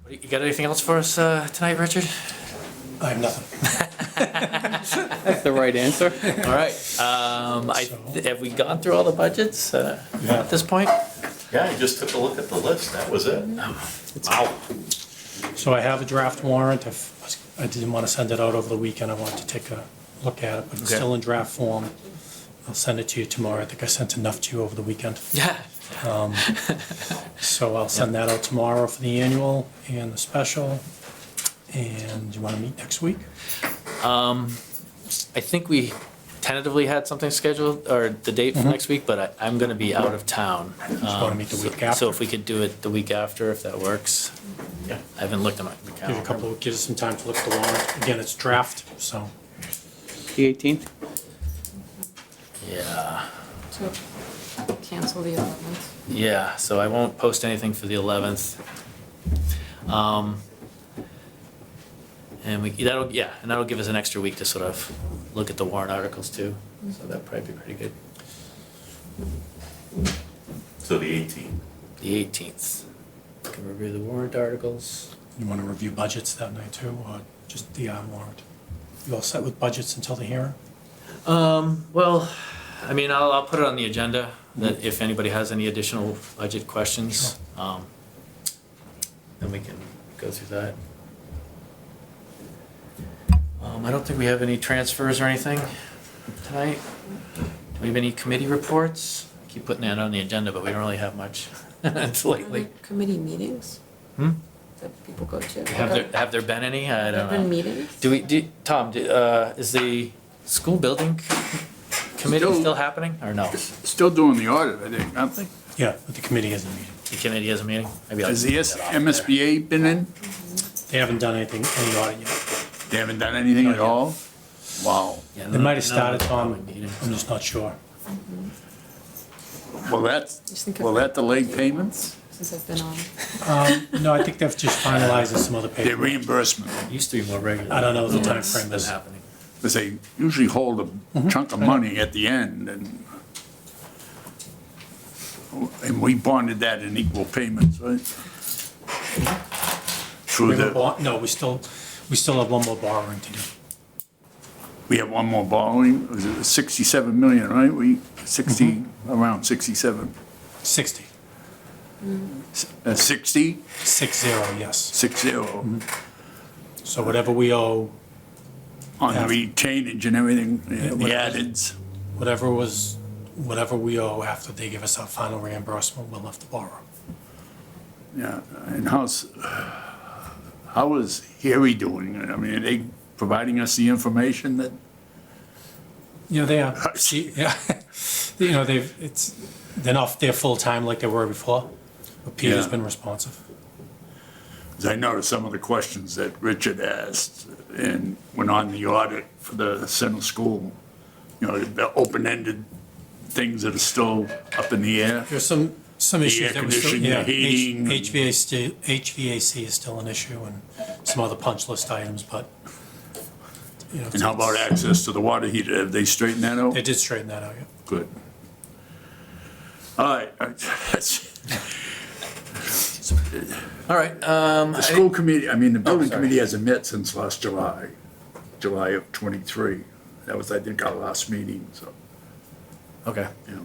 You got anything else for us tonight, Richard? I have nothing. That's the right answer. All right. Have we gone through all the budgets at this point? Yeah, I just took a look at the list, that was it. Wow. So I have a draft warrant. I didn't want to send it out over the weekend. I wanted to take a look at it, but it's Okay. still in draft form. I'll send it to you tomorrow. I think I sent enough to you over the weekend. Yeah. So I'll send that out tomorrow for the annual and the special. And do you want to meet next week? I think we tentatively had something scheduled, or the date for next week, but I'm gonna be out of town. wanna meet the week So after? if we could do it the week after, if that works. Yeah. I haven't looked at my Give you calendar. give us some time to look at the warrant. Again, it's draft, so. The 18th? Yeah, So cancel the 11th. yeah, so I won't post anything for the 11th. And that'll give us an extra week to sort of look at the warrant articles too, so that'd probably be pretty good. So the 18th. The 18th. Can review the warrant articles. You want to review budgets that night too, or just the warrant? You all set with budgets until the hearing? Well, I mean, I'll put it on the agenda, that if anybody has any additional budget questions, then we can go through that. I don't think we have any transfers or anything tonight. Do we have any committee reports? I keep putting that on the agenda, but we don't really have much lately. Committee meetings Hmm? that people go to. Have there been any? I Have don't been know. meetings? Tom, is the school building committee Still- still happening, or no? Still doing the audit, I think, aren't they? Yeah, but the committee hasn't meeting. The committee has a meeting? Maybe I'll Has the take that off there. MSBA been in? They haven't done anything, any audit yet. They haven't done anything at all? Wow. Yeah, They might have no, started, no, Tom, probably meetings. I'm just not sure. Will think that delay payments? Since I've been on. No, I think they've just finalized some other Their paper. reimbursement, Used to be more regular. I don't know what the Yeah, it's timeframe been is. happening. because they usually hold a chunk of money at the end, and we bonded that in equal payments, right? Through No, we still have one more borrowing to do. we have one more borrowing, was it 67 million, right? Around 67. 60, 60? 60, yes. 60, So whatever we owe, on the Yeah. retainage and everything, the whatever. addeds. whatever we owe after they give us our final reimbursement, we'll have to borrow. Yeah, and how is Harry doing? I mean, are they providing us the information that, Yeah, they are. See, yeah, you know, they're not there full-time like they were before, but Peter's Yeah. been responsive. 'cause I noticed some of the questions that Richard asked and went on the audit for the center school, you know, the open-ended things that are still up in the air. There's some issues air that we still, conditioning, yeah, the heating. HVAC is still an issue and some other punch list items, but, you know. And how about access to the water heater? Have they straightened that out? They did straighten that out, yeah. Good. All right, that's, All right, the school committee, I mean, the building sorry. committee hasn't met since last July of '23. That was, I think, our last meeting, so, okay, you know.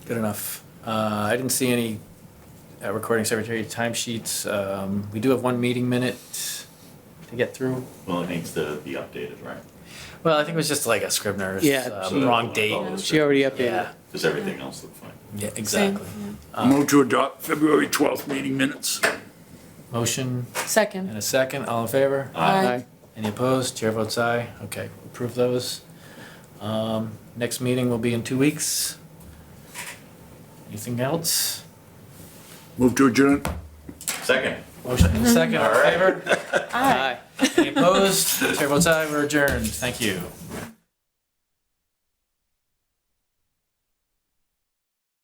good enough. I didn't see any recording secretary timesheets. We do have one meeting minute to get through. Well, it needs to be updated, right? Well, I think it was just like a Scribner's Yeah, wrong date. She already updated Yeah, it. Does everything else look fine? yeah, exactly. Move to adopt February 12th meeting minutes. Motion Second. and a second, all in favor? Aye. Any opposed? Chair votes aye. Okay, approve those. Next meeting will be in 2 weeks. Anything else? Move to adjourn. Second. Motion and a second, all in All right. favor? Aye. Any opposed? Chair votes aye, we're adjourned. Thank you.